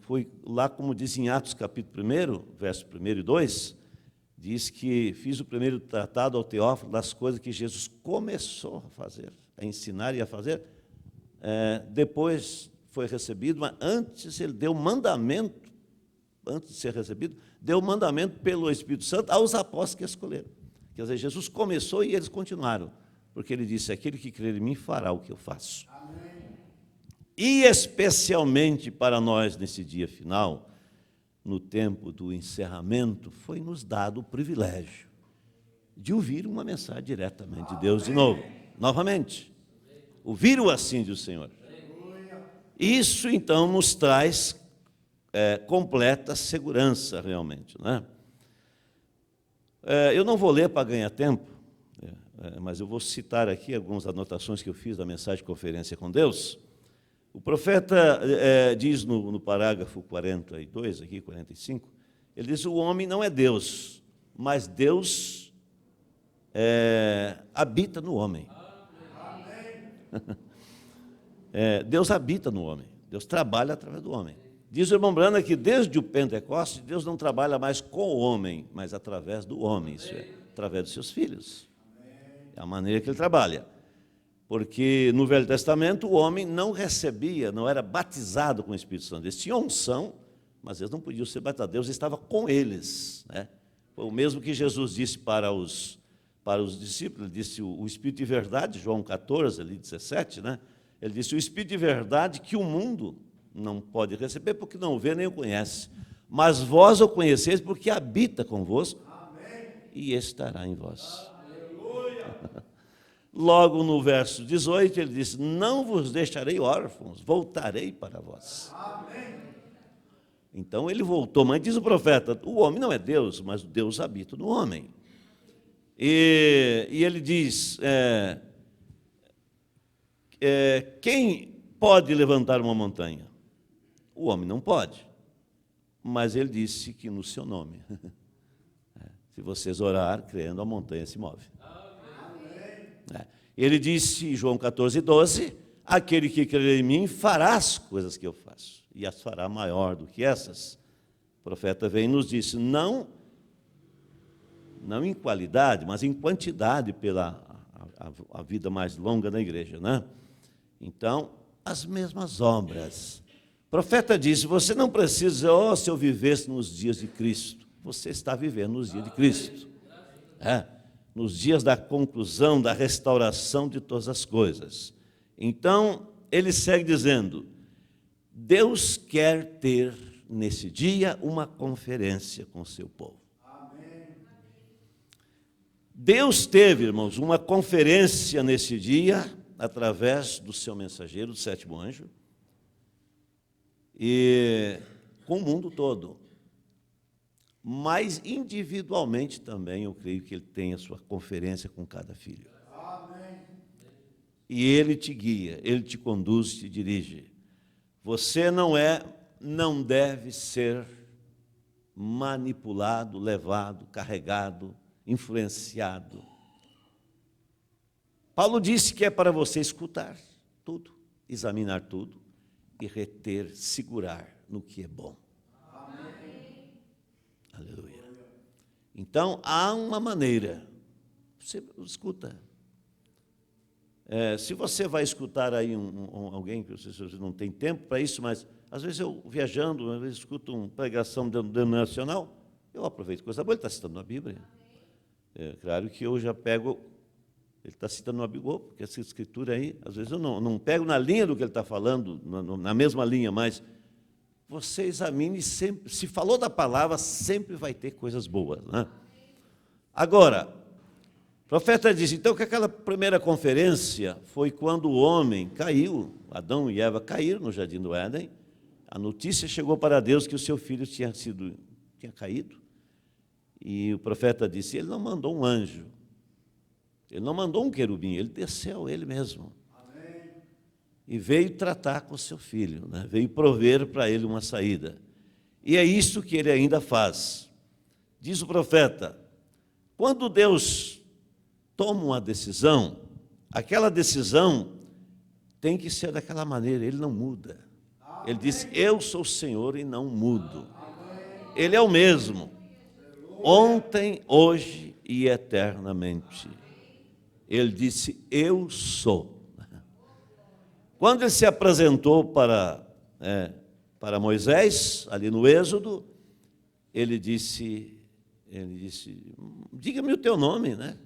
Foi lá, como diz em Atos capítulo 1, verso 1 e 2, diz que fiz o primeiro tratado ao Teófilo das coisas que Jesus começou a fazer, a ensinar e a fazer. Depois foi recebido, mas antes ele deu mandamento, antes de ser recebido, deu mandamento pelo Espírito Santo aos apóstolos que escolheram. Quer dizer, Jesus começou e eles continuaram, porque ele disse, aquele que crer em mim fará o que eu faço. Amém. E especialmente para nós, nesse dia final, no tempo do encerramento, foi nos dado o privilégio de ouvir uma mensagem diretamente de Deus de novo, novamente. Ouviram assim do Senhor. Isso, então, nos traz completa segurança, realmente, né? Eu não vou ler para ganhar tempo, mas eu vou citar aqui algumas anotações que eu fiz da mensagem de Conferência com Deus. O profeta diz no parágrafo 42, aqui, 45, ele diz, o homem não é Deus, mas Deus habita no homem. Deus habita no homem, Deus trabalha através do homem. Diz o irmão Brana que desde o Pentecostes, Deus não trabalha mais com o homem, mas através do homem, isso é, através dos seus filhos. É a maneira que ele trabalha. Porque no Velho Testamento o homem não recebia, não era batizado com o Espírito Santo. Eles tinham unção, mas eles não podiam ser batizados. Deus estava com eles, né? Foi o mesmo que Jesus disse para os discípulos, ele disse o Espírito de verdade, João 14, ali, 17, né? Ele disse, o Espírito de verdade que o mundo não pode receber, porque não o vê nem o conhece. Mas vós o conheceis, porque habita convosco. Amém. E estará em vós. Aleluia. Logo no verso 18, ele diz, não vos deixarei órfãos, voltarei para vós. Amém. Então ele voltou, mas diz o profeta, o homem não é Deus, mas Deus habita no homem. E ele diz, quem pode levantar uma montanha? O homem não pode. Mas ele disse que no seu nome. Se vocês orar, crendo, a montanha se move. Ele disse, João 14:12, aquele que crer em mim fará as coisas que eu faço, e as fará maior do que essas. O profeta vem e nos disse, não em qualidade, mas em quantidade pela a vida mais longa da igreja, né? Então, as mesmas obras. O profeta disse, você não precisa, se eu vivesse nos dias de Cristo. Você está vivendo nos dias de Cristo. Nos dias da conclusão, da restauração de todas as coisas. Então, ele segue dizendo, Deus quer ter, nesse dia, uma conferência com o seu povo. Deus teve, irmãos, uma conferência nesse dia, através do seu mensageiro, do sétimo anjo, e com o mundo todo. Mas individualmente também, eu creio que ele tem a sua conferência com cada filho. E ele te guia, ele te conduz, te dirige. Você não deve ser manipulado, levado, carregado, influenciado. Paulo disse que é para você escutar tudo, examinar tudo e reter, segurar no que é bom. Amém. Aleluia. Então, há uma maneira, você escuta. Se você vai escutar aí alguém, que você não tem tempo para isso, mas às vezes eu, viajando, às vezes escuto uma pregação denominacional, eu aproveito coisa boa, ele está citando a Bíblia. É claro que eu já pego, ele está citando uma Bíblia, porque essa escritura aí, às vezes eu não pego na linha do que ele está falando, na mesma linha, mas você examine sempre, se falou da palavra, sempre vai ter coisas boas, né? Agora, o profeta disse, então, que aquela primeira conferência foi quando o homem caiu, Adão e Eva caíram no jardim do Éden, a notícia chegou para Deus que o seu filho tinha caído, e o profeta disse, ele não mandou um anjo, ele não mandou um querubim, ele desceu, ele mesmo. Amém. E veio tratar com o seu filho, né? Veio prover para ele uma saída. E é isso que ele ainda faz. Diz o profeta, quando Deus toma uma decisão, aquela decisão tem que ser daquela maneira, ele não muda. Amém. Ele disse, eu sou o Senhor e não mudo. Amém. Ele é o mesmo. Ontem, hoje e eternamente. Ele disse, eu sou. Quando ele se apresentou para Moisés, ali no Êxodo, ele disse, diga-me o teu nome, né?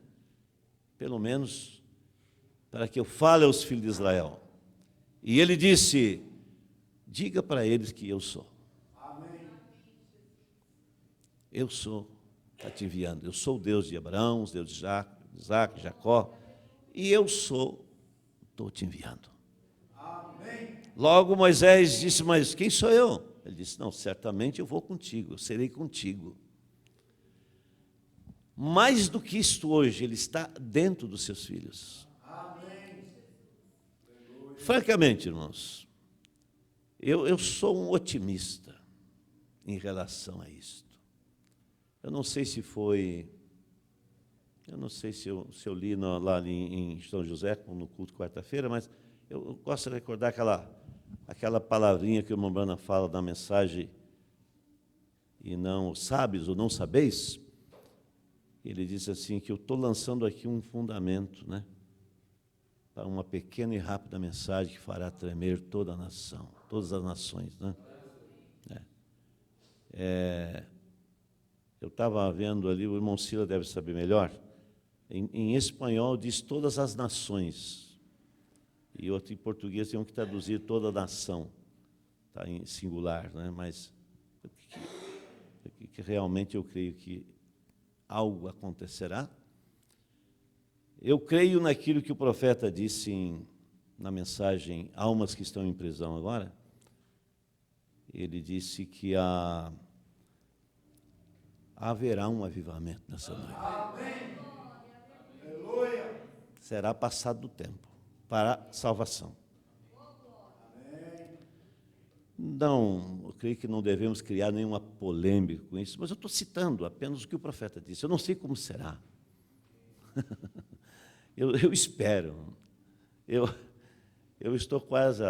Pelo menos, para que eu fale aos filhos de Israel. E ele disse, diga para eles que eu sou. Amém. Eu sou. Está te enviando. Eu sou o Deus de Abraão, o Deus de Isaac, Jacó, e eu estou te enviando. Amém. Logo Moisés disse, mas quem sou eu? Ele disse, não, certamente eu vou contigo, eu serei contigo. Mais do que isto hoje, ele está dentro dos seus filhos. Amém. Francamente, irmãos, eu sou um otimista em relação a isto. Eu não sei se eu li lá em São José, no culto quarta-feira, mas eu gosto de recordar aquela palavrinha que o irmão Brana fala da mensagem, e não sabes ou não sabeis. Ele diz assim, que eu estou lançando aqui um fundamento, né, para uma pequena e rápida mensagem que fará tremer toda a nação, todas as nações, né? Eu estava vendo ali, o irmão Sila deve saber melhor, em espanhol diz todas as nações, e outro em português tem que traduzir toda a nação, está em singular, né? Mas que realmente eu creio que algo acontecerá. Eu creio naquilo que o profeta disse na mensagem Almas que estão em prisão agora. Ele disse que haverá um avivamento nessa noite. Amém. Será passado do tempo para salvação. Não, eu creio que não devemos criar nenhuma polêmica com isso, mas eu estou citando apenas o que o profeta disse. Eu não sei como será. Eu espero. Eu estou quase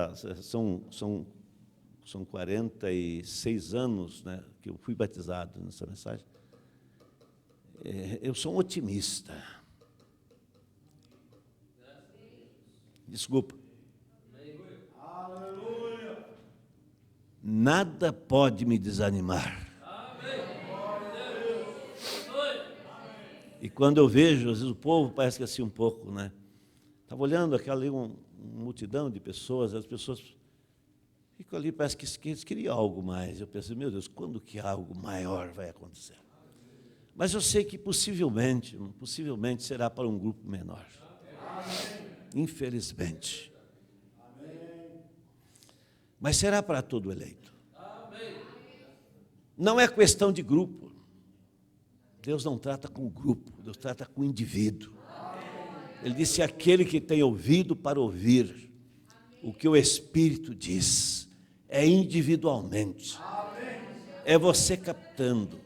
são 46 anos, né, que eu fui batizado nessa mensagem. Eu sou um otimista. Desculpa. Nada pode me desanimar. E quando eu vejo, às vezes o povo parece que assim um pouco, né? Estava olhando aquela ali, uma multidão de pessoas, as pessoas ficam ali, parece que eles queriam algo mais. Eu pensei, meu Deus, quando que algo maior vai acontecer? Mas eu sei que possivelmente será para um grupo menor. Infelizmente. Mas será para todo eleito. Não é questão de grupo. Deus não trata com o grupo, Deus trata com o indivíduo. Ele disse, aquele que tem ouvido para ouvir o que o Espírito diz, é individualmente. É você captando.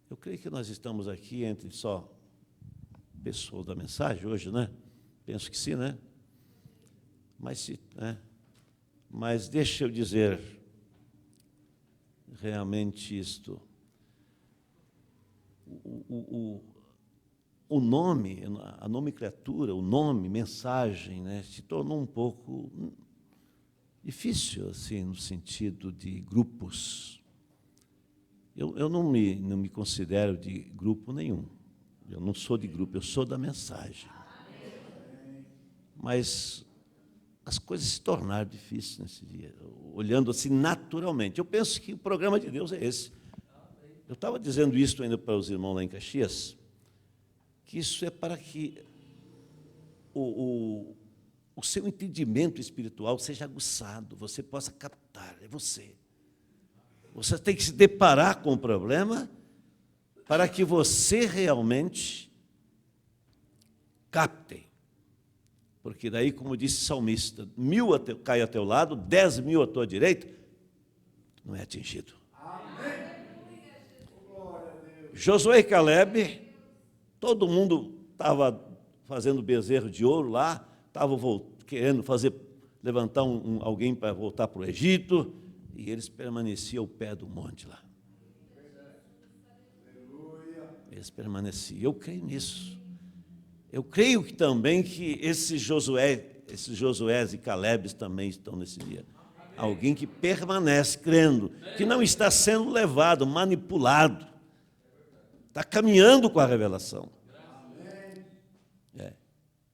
Eu creio que nós estamos aqui entre só pessoas da mensagem hoje, né? Penso que sim, né? Mas deixa eu dizer realmente isto. O nome, a nomenclatura, o nome, mensagem, né, se tornou um pouco difícil, assim, no sentido de grupos. Eu não me considero de grupo nenhum. Eu não sou de grupo, eu sou da mensagem. Mas as coisas se tornaram difíceis nesse dia, olhando assim naturalmente. Eu penso que o programa de Deus é esse. Eu estava dizendo isso ainda para os irmãos lá em Caxias, que isso é para que o seu entendimento espiritual seja aguçado, você possa captar, é você. Você tem que se deparar com o problema para que você realmente capte. Porque daí, como disse o salmista, 1.000 cai a teu lado, 10.000 à tua direita, não é atingido. Amém. Josué e Caleb, todo mundo estava fazendo bezerro de ouro lá, estava querendo levantar alguém para voltar para o Egito, e eles permaneciam ao pé do monte lá. Eles permaneciam. Eu creio nisso. Eu creio que também que esses Josués e Calebes também estão nesse dia. Alguém que permanece crendo, que não está sendo levado, manipulado, está caminhando com a revelação.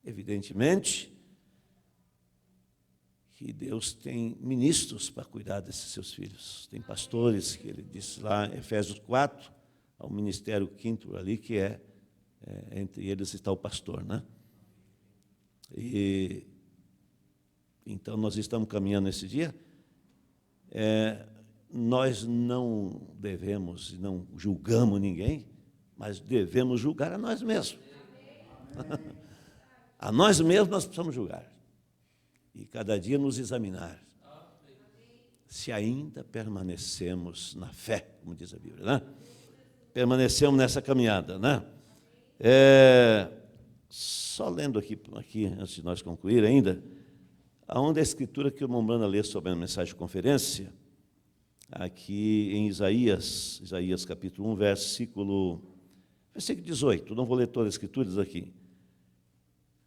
Evidentemente que Deus tem ministros para cuidar desses seus filhos. Tem pastores, que ele disse lá em Efésios 4, ao ministério quinto ali, que entre eles está o pastor, né? E então nós estamos caminhando nesse dia. Nós não devemos, não julgamos ninguém, mas devemos julgar a nós mesmos. A nós mesmos nós precisamos julgar. E cada dia nos examinar. Se ainda permanecemos na fé, como diz a Bíblia, né? Permanecemos nessa caminhada, né? Só lendo aqui, antes de nós concluir ainda, aonde a escritura que o irmão Brana lê sobre a mensagem de conferência, aqui em Isaías capítulo 1, versículo 18, não vou ler todas as escrituras aqui.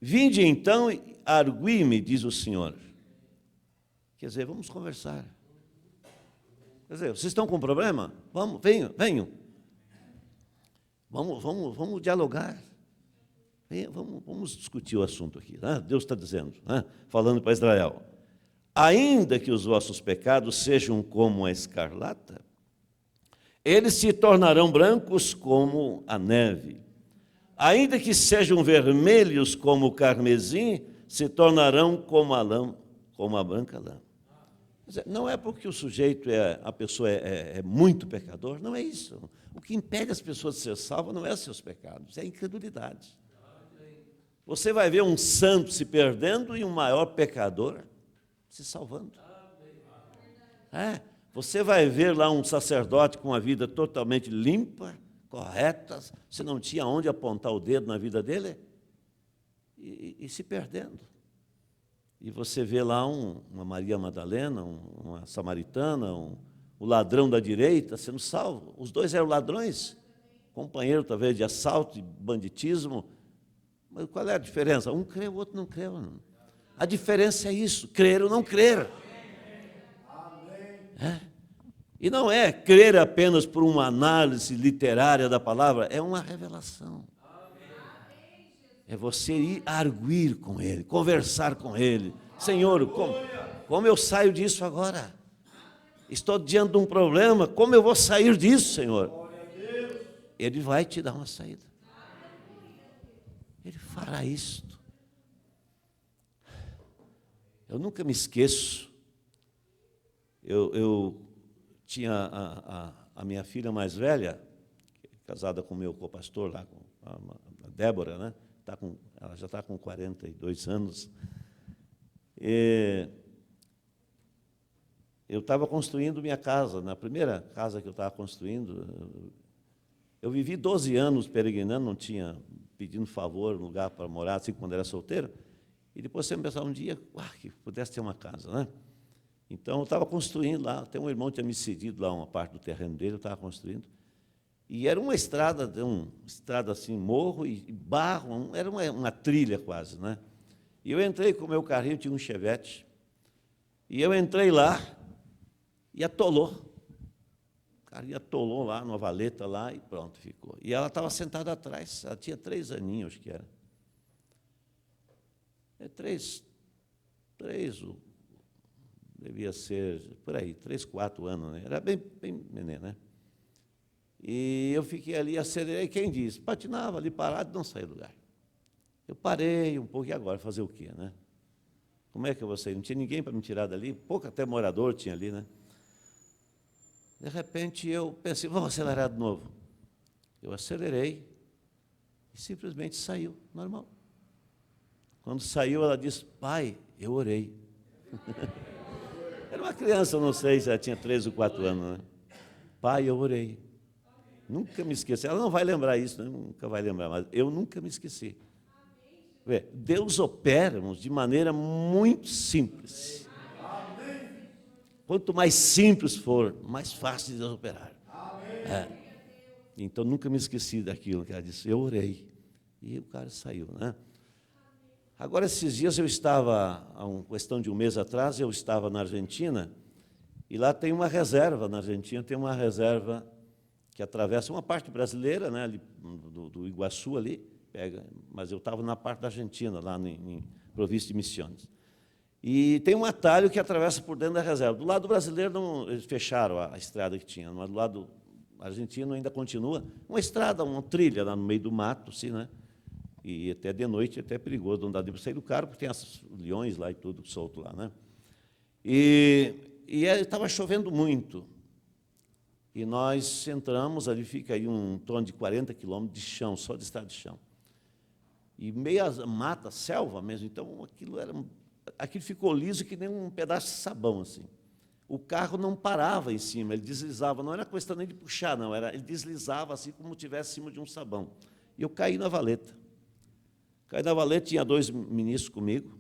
Vinde então, argui-me, diz o Senhor. Quer dizer, vamos conversar. Quer dizer, vocês estão com problema? Vamos, venham. Vamos dialogar. Vamos discutir o assunto aqui. Né? Deus está dizendo, né? Falando para Israel. Ainda que os vossos pecados sejam como a escarlata, eles se tornarão brancos como a neve. Ainda que sejam vermelhos como o carmesim, se tornarão como a lã, como a branca lã. Não é porque o sujeito a pessoa é muito pecador, não é isso. O que impede as pessoas de ser salvas não é seus pecados, é a incredulidade. Você vai ver um santo se perdendo e um maior pecador se salvando. Você vai ver lá um sacerdote com a vida totalmente limpa, correta, você não tinha onde apontar o dedo na vida dele, e se perdendo. E você vê lá uma Maria Madalena, uma samaritana, o ladrão da direita sendo salvo. Os dois eram ladrões, companheiro talvez de assalto, de banditismo. Mas qual é a diferença? Um creu, o outro não creu. Não. A diferença é isso, crer ou não crer. E não é crer apenas por uma análise literária da palavra, é uma revelação. É você ir arguir com Ele, conversar com Ele. Senhor, como eu saio disso agora? Estou diante de um problema, como eu vou sair disso, Senhor? Ele vai te dar uma saída. Ele fará isto. Eu nunca me esqueço. Eu tinha a minha filha mais velha, casada com o meu co-pastor lá, com a Débora, né? Ela já está com 42 anos. Eu estava construindo minha casa. Na primeira casa que eu estava construindo, eu vivi 12 anos peregrinando, não tinha pedindo favor, lugar para morar, assim, quando era solteiro. E depois sempre pensava um dia que pudesse ter uma casa, né? Então, eu estava construindo lá, até um irmão tinha me cedido lá uma parte do terreno dele, eu estava construindo. E era uma estrada assim, morro e barro, era uma trilha quase, né? E eu entrei com o meu carrinho, tinha um Chevette, e eu entrei lá e atolou. O carrinho atolou lá, numa valeta lá, e pronto, ficou. E ela estava sentada atrás, ela tinha 3 aninhos, acho que era. Devia ser, por aí, 3, 4 anos, né? Era bem neném, né? E eu fiquei ali, acelerei, quem disse? Patinava ali parado, não saía do lugar. Eu parei um pouco, e agora, fazer o quê, né? Como é que eu vou sair? Não tinha ninguém para me tirar dali, pouco até morador tinha ali, né? De repente, eu pensei, vamos acelerar de novo. Eu acelerei e simplesmente saiu, normal. Quando saiu, ela disse, pai, eu orei. Era uma criança, eu não sei se ela tinha 3 ou 4 anos, né? Pai, eu orei. Nunca me esqueci. Ela não vai lembrar isso, né? Nunca vai lembrar, mas eu nunca me esqueci. Deus opera, irmãos, de maneira muito simples. Quanto mais simples for, mais fácil de Deus operar. Então, nunca me esqueci daquilo que ela disse. Eu orei. E o cara saiu, né? Agora, esses dias eu estava, há uma questão de um mês atrás, eu estava na Argentina, e lá tem uma reserva, na Argentina tem uma reserva que atravessa uma parte brasileira, né, ali, do Iguaçu ali, mas eu estava na parte da Argentina, lá em Província de Misiones. E tem um atalho que atravessa por dentro da reserva. Do lado brasileiro, não, eles fecharam a estrada que tinha, mas do lado argentino ainda continua uma estrada, uma trilha lá no meio do mato, assim, né? E até de noite é até perigoso, não dá para sair do carro, porque tem os leões lá e tudo solto lá, né? E estava chovendo muito. E nós entramos, ali fica aí um torno de 40 quilômetros de chão, só de estrada de chão. E meia mata, selva mesmo, então aquilo ficou liso que nem um pedaço de sabão, assim. O carro não parava em cima, ele deslizava, não era questão nem de puxar, não, ele deslizava assim como se estivesse em cima de um sabão. E eu caí na valeta. Caí na valeta, tinha 2 ministros comigo.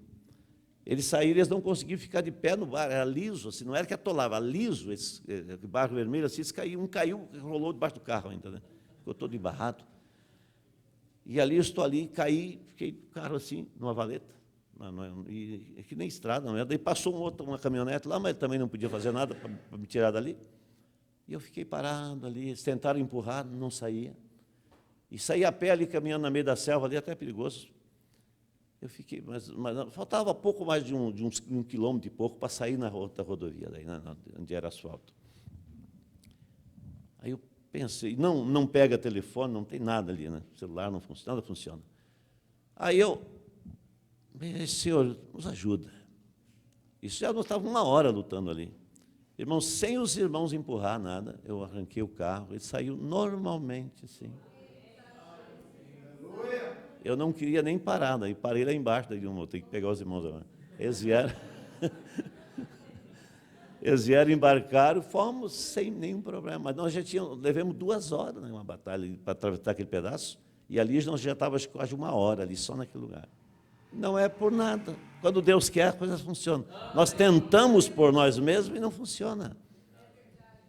Eles saíram, eles não conseguiam ficar de pé no barro, era liso, assim, não era que atolava, liso, esse barro vermelho, assim, um caiu, rolou debaixo do carro ainda, né? Ficou todo embarrado. E ali, eu estou ali, caí, fiquei com o carro assim, numa valeta, e que nem estrada, não é? Daí passou uma caminhonete lá, mas também não podia fazer nada para me tirar dali. E eu fiquei parado ali, eles tentaram empurrar, não saía. E saí a pé ali, caminhando no meio da selva, ali até perigoso. Eu fiquei, mas faltava pouco mais de um quilômetro e pouco para sair na outra rodovia, daí, né, onde era asfalto. Aí eu pensei, não pega telefone, não tem nada ali, né? O celular não funciona, nada funciona. Aí Senhor, nos ajuda. Isso já nós estávamos 1 hora lutando ali. Irmãos, sem os irmãos empurrar nada, eu arranquei o carro, ele saiu normalmente, assim. eu não queria nem parar, daí parei lá embaixo, daí eu tenho que pegar os irmãos agora. Eles vieram, embarcaram, fomos sem nenhum problema. Mas nós levamos 2 horas numa batalha para atravessar aquele pedaço, e ali nós já estávamos quase 1 hora ali, só naquele lugar. Não é por nada. Quando Deus quer, as coisas funcionam. Nós tentamos por nós mesmos e não funciona.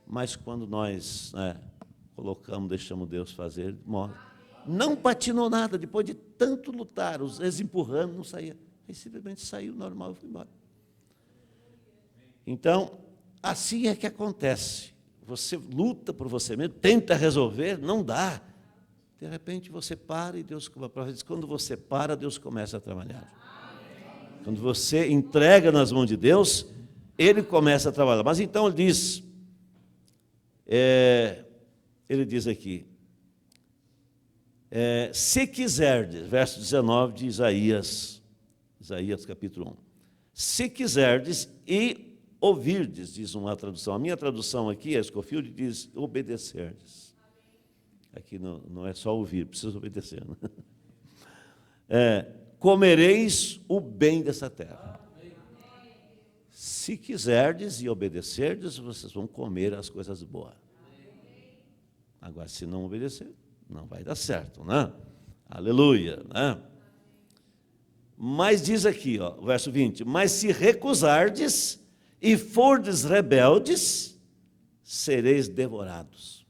Mas quando nós colocamos, deixamos Deus fazer, ele morre. Não patinou nada, depois de tanto lutar, eles empurrando, não saía. Ele simplesmente saiu normal e foi embora. Então, assim é que acontece. Você luta por você mesmo, tenta resolver, não dá. De repente você para e Deus, quando você para, Deus começa a trabalhar. Quando você entrega nas mãos de Deus, Ele começa a trabalhar. Mas então ele diz aqui, se quiserdes, verso 19 de Isaías capítulo 1, se quiserdes e ouvirdes, diz uma tradução. A minha tradução aqui, a Scofield, diz obedecerdes. Aqui não é só ouvir, precisa obedecer. Né? Comereis o bem dessa terra. Se quiserdes e obedecerdes, vocês vão comer as coisas boas. Agora, se não obedecer, não vai dar certo, né? Aleluia, né? Mas diz aqui, verso 20, mas se recusardes e fordes rebeldes, sereis devorados.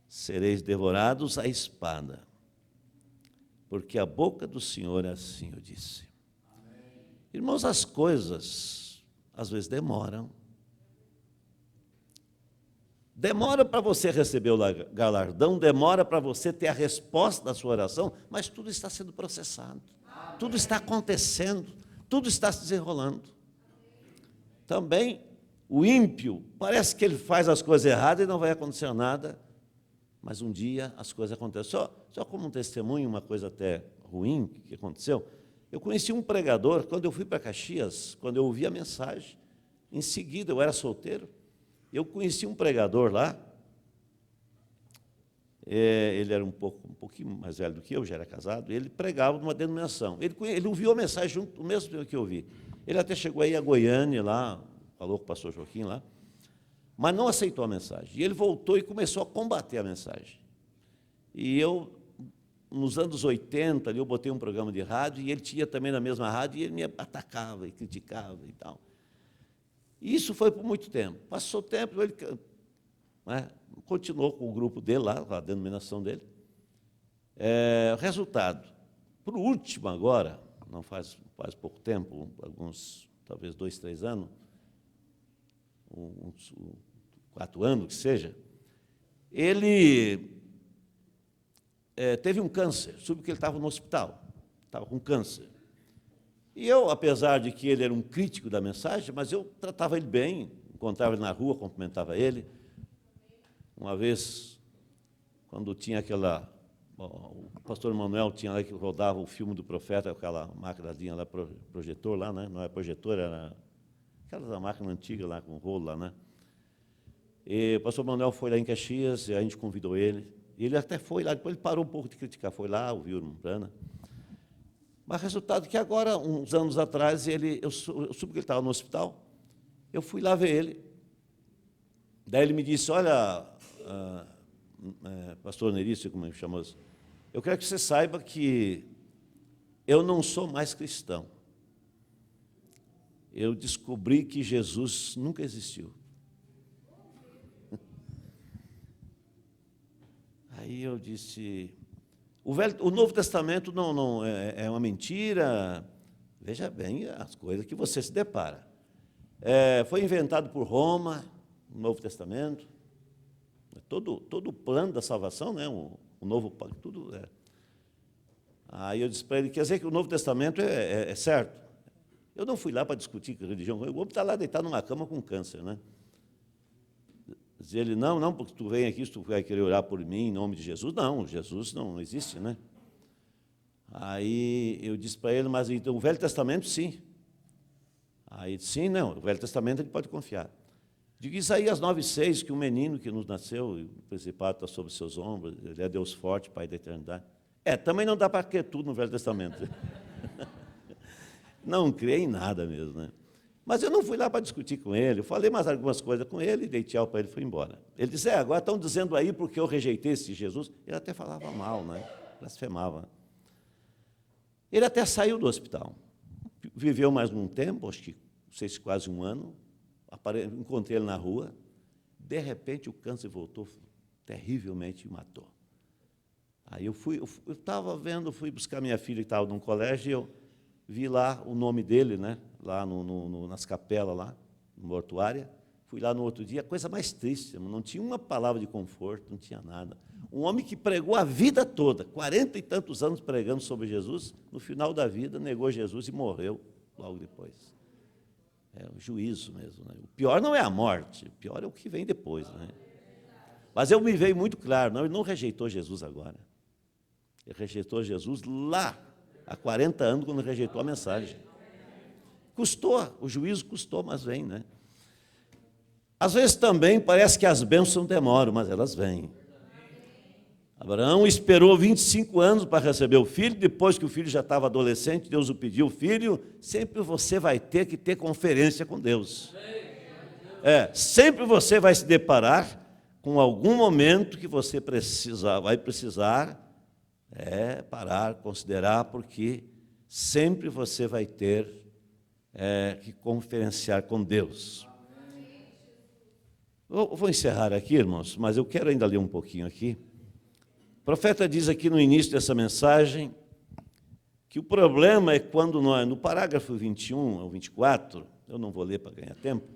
Sereis devorados à espada, porque a boca do Senhor assim o disse. Amém. Irmãos, as coisas às vezes demoram. Demora para você receber o galardão, demora para você ter a resposta da sua oração, mas tudo está sendo processado, tudo está acontecendo, tudo está se desenrolando. Também o ímpio, parece que ele faz as coisas erradas e não vai acontecer nada, mas um dia as coisas acontecem. Só como um testemunho, uma coisa até ruim que aconteceu, eu conheci um pregador, quando eu fui para Caxias, quando eu ouvi a mensagem, em seguida, eu era solteiro, eu conheci um pregador lá, ele era um pouquinho mais velho do que eu, já era casado, ele pregava numa denominação. Ele ouviu a mensagem junto, o mesmo tempo que eu ouvi. Ele até chegou aí a Goiânia, lá, falou com o pastor Joaquim lá, mas não aceitou a mensagem. E ele voltou e começou a combater a mensagem. E eu, nos anos 80, ali, eu botei um programa de rádio, e ele tinha também na mesma rádio, e ele me atacava e criticava e tal. E isso foi por muito tempo. Passou o tempo, ele continuou com o grupo dele lá, com a denominação dele. Resultado, por último agora, não faz pouco tempo, alguns, talvez 2, 3 anos, uns 4 anos que seja, ele teve um câncer, soube que ele estava no hospital, estava com câncer. E eu, apesar de que ele era um crítico da mensagem, mas eu tratava ele bem, encontrava ele na rua, cumprimentava ele. Uma vez, quando tinha o pastor Manuel tinha lá que rodava o filme do profeta, aquela máquinazinha lá, projetor lá, né? Não é projetor, era aquela máquina antiga lá, com rolo lá, né? E o pastor Manuel foi lá em Caxias, e a gente convidou ele. E ele até foi lá, depois ele parou um pouco de criticar, foi lá, ouviu o Umbanda. Mas resultado que agora, uns anos atrás, eu soube que ele estava no hospital, eu fui lá ver ele. Daí ele me disse, olha, pastor Nerício, como ele chamou isso, eu quero que você saiba que eu não sou mais cristão. Eu descobri que Jesus nunca existiu. Aí eu disse, o Novo Testamento não é uma mentira. Veja bem as coisas que você se depara. Foi inventado por Roma, o Novo Testamento. Todo o plano da salvação, né? o novo plano, tudo é. Aí eu disse para ele, quer dizer que o Novo Testamento é certo? Eu não fui lá para discutir com a religião, o homem está lá deitado numa cama com câncer, né? Diz ele, não, porque tu vem aqui, tu vai querer orar por mim em nome de Jesus. Não, Jesus não existe, né? Aí eu disse para ele, mas então, o Velho Testamento, sim. Aí ele disse, sim, não, o Velho Testamento ele pode confiar. Digo Isaías 9,6, que o menino que nos nasceu, o principado está sobre seus ombros, ele é Deus forte, Pai da eternidade. Também não dá para crer tudo no Velho Testamento. Não criei em nada mesmo, né? Mas eu não fui lá para discutir com ele, eu falei mais algumas coisas com ele, dei tchau para ele e fui embora. Ele disse, agora estão dizendo aí porque eu rejeitei esse Jesus. Ele até falava mal, né? Blasfemava. Ele até saiu do hospital. Viveu mais um tempo, acho que, não sei se quase um ano. Encontrei ele na rua. De repente, o câncer voltou terrivelmente e matou. Aí eu estava vendo, fui buscar minha filha que estava num colégio e eu vi lá o nome dele, né? Lá nas capelas, lá, no mortuária. Fui lá no outro dia, a coisa mais triste, não tinha uma palavra de conforto, não tinha nada. Um homem que pregou a vida toda, 40 e tantos anos pregando sobre Jesus, no final da vida negou Jesus e morreu logo depois. É o juízo mesmo, né? O pior não é a morte, o pior é o que vem depois, né? Mas eu me veio muito claro, não, ele não rejeitou Jesus agora. Ele rejeitou Jesus lá, há 40 anos, quando rejeitou a mensagem. Custou, o juízo custou, mas vem, né? Às vezes também parece que as bênçãos demoram, mas elas vêm. Abraão esperou 25 anos para receber o filho, depois que o filho já estava adolescente, Deus o pediu, filho, sempre você vai ter que ter conferência com Deus. Sempre você vai se deparar com algum momento que você vai precisar parar, considerar, porque sempre você vai ter que conferenciar com Deus. Eu vou encerrar aqui, irmãos, mas eu quero ainda ler um pouquinho aqui. O profeta diz aqui no início dessa mensagem que o problema é quando nós, no parágrafo 21 ao 24, eu não vou ler para ganhar tempo,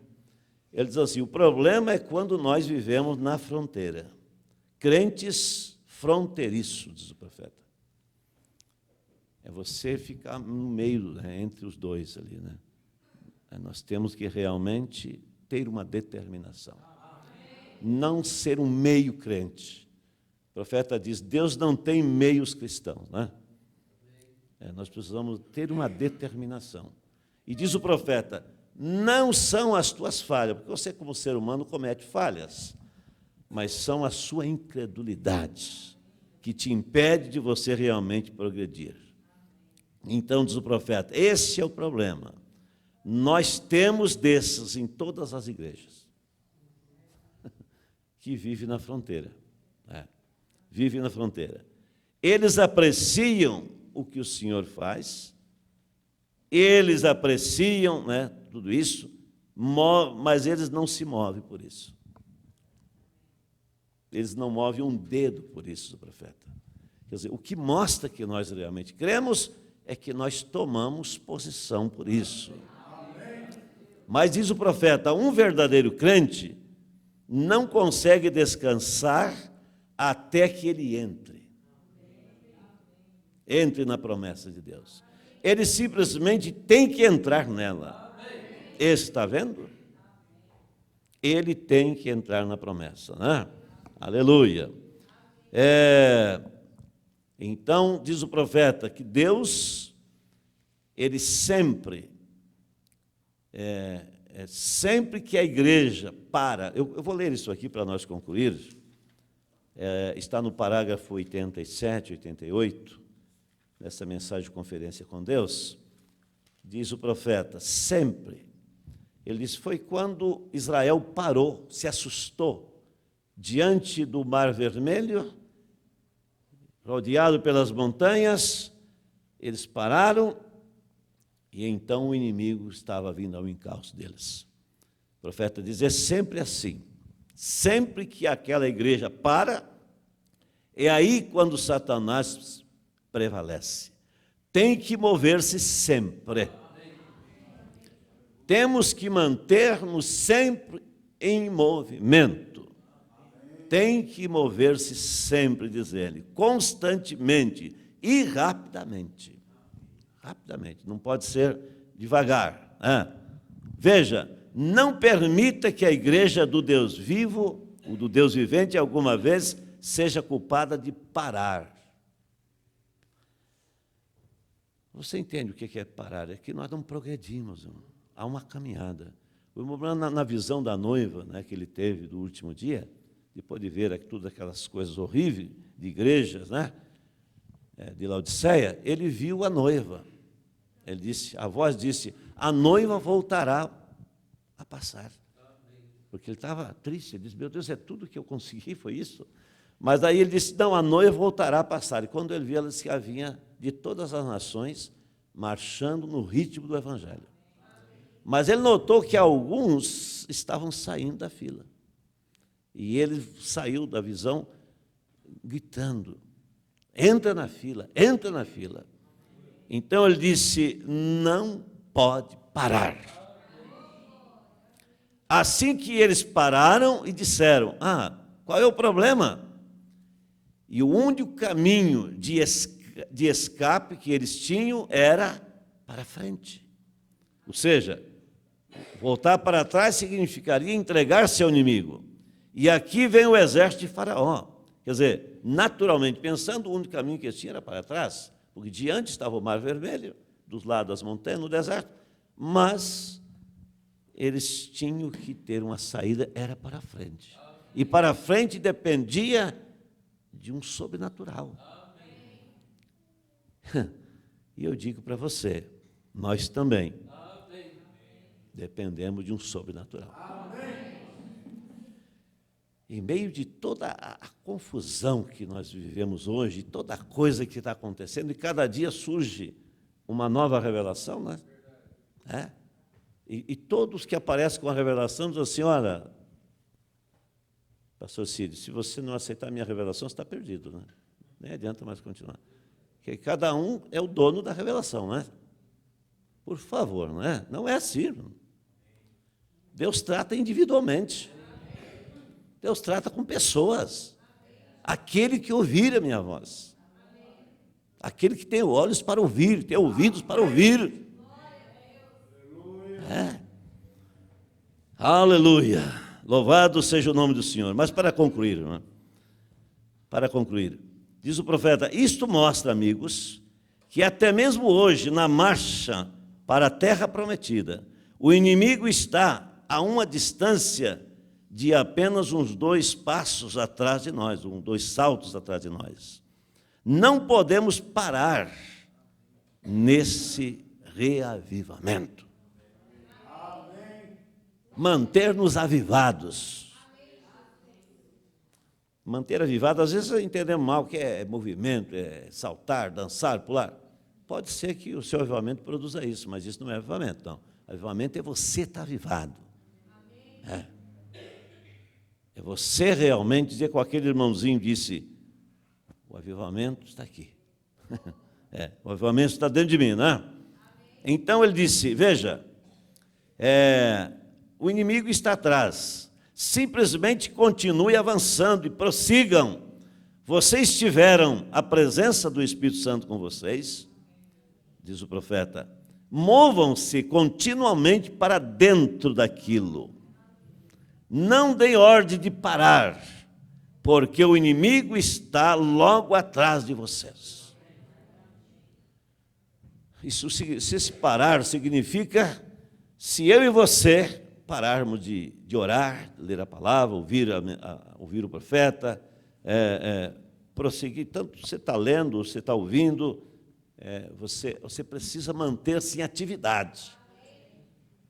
ele diz assim, o problema é quando nós vivemos na fronteira, crentes fronteiriços, diz o profeta. É você ficar no meio, né, entre os dois ali, né? Nós temos que realmente ter uma determinação. Não ser um meio crente. O profeta diz, Deus não tem meios cristãos, né? Nós precisamos ter uma determinação. E diz o profeta, não são as tuas falhas, porque você como ser humano comete falhas, mas são a sua incredulidade que te impede de você realmente progredir. Então, diz o profeta, esse é o problema. Nós temos desses em todas as igrejas que vivem na fronteira. Vivem na fronteira. Eles apreciam o que o Senhor faz, eles apreciam, né, tudo isso, mas eles não se movem por isso. Eles não movem um dedo por isso, o profeta. Quer dizer, o que mostra que nós realmente cremos é que nós tomamos posição por isso. Mas diz o profeta, um verdadeiro crente não consegue descansar até que ele entre na promessa de Deus. Ele simplesmente tem que entrar nela. Está vendo? Ele tem que entrar na promessa, né? Aleluia. Então, diz o profeta que Deus, ele sempre que a igreja para, eu vou ler isso aqui para nós concluir, está no parágrafo 87, 88, nessa mensagem de conferência com Deus, diz o profeta, sempre, ele diz, foi quando Israel parou, se assustou, diante do Mar Vermelho, rodeado pelas montanhas, eles pararam, e então o inimigo estava vindo ao encalço deles. O profeta diz, é sempre assim. Sempre que aquela igreja para, é aí quando Satanás prevalece. Tem que mover-se sempre. Temos que manter-nos sempre em movimento. Tem que mover-se sempre, diz ele, constantemente e rapidamente. Rapidamente, não pode ser devagar. Veja, não permita que a igreja do Deus vivo, ou do Deus vivente, alguma vez seja culpada de parar. Você entende o que é parar? É que nós não progredimos, irmão. Há uma caminhada. O irmão Branham, na visão da noiva, né, que ele teve do último dia, depois de ver todas aquelas coisas horríveis de igrejas, né, de Laodiceia, ele viu a noiva. Ele disse, a voz disse, a noiva voltará a passar. Porque ele estava triste, ele disse, meu Deus, é tudo que eu consegui, foi isso? Mas aí ele disse, não, a noiva voltará a passar. E quando ele viu, ela disse que havia de todas as nações marchando no ritmo do Evangelho. Mas ele notou que alguns estavam saindo da fila. E ele saiu da visão gritando, entra na fila, entra na fila. Então ele disse, não pode parar. Assim que eles pararam e disseram, qual é o problema? E o único caminho de escape que eles tinham era para frente. Ou seja, voltar para trás significaria entregar-se ao inimigo. E aqui vem o exército de Faraó. Quer dizer, naturalmente pensando, o único caminho que eles tinham era para trás, porque diante estava o Mar Vermelho, dos lados das montanhas, no deserto, mas eles tinham que ter uma saída, era para frente. E para frente dependia de um sobrenatural. E eu digo para você, nós também dependemos de um sobrenatural. Em meio de toda a confusão que nós vivemos hoje, toda a coisa que está acontecendo, e cada dia surge uma nova revelação, né? E todos que aparecem com a revelação dizem assim, olha, pastor Círio, se você não aceitar a minha revelação, você está perdido, né? Nem adianta mais continuar. Porque cada um é o dono da revelação, né? Por favor, não é? Não é assim. Deus trata individualmente. Deus trata com pessoas. Aquele que ouvir a minha voz. Aquele que tem olhos para ouvir, tem ouvidos para ouvir. Aleluia. Louvado seja o nome do Senhor. Mas para concluir, né? Para concluir, diz o profeta, isto mostra, amigos, que até mesmo hoje, na marcha para a terra prometida, o inimigo está a uma distância de apenas uns 2 passos atrás de nós, 2 saltos atrás de nós. Não podemos parar nesse reavivamento. Manter-nos avivados. Manter avivado, às vezes entendemos mal o que é movimento, é saltar, dançar, pular. Pode ser que o seu avivamento produza isso, mas isso não é avivamento, não. Avivamento é você estar avivado. É você realmente dizer com aquele irmãozinho disse, o avivamento está aqui. O avivamento está dentro de mim, não é? Então ele disse, veja, o inimigo está atrás. Simplesmente continue avançando e prossigam. Vocês tiveram a presença do Espírito Santo com vocês, diz o profeta. Movam-se continuamente para dentro daquilo. Não deem ordem de parar, porque o inimigo está logo atrás de vocês. Isso, se esse parar significa, se eu e você pararmos de orar, ler a palavra, ouvir o profeta, prosseguir, tanto você está lendo, você está ouvindo, você precisa manter-se em atividade.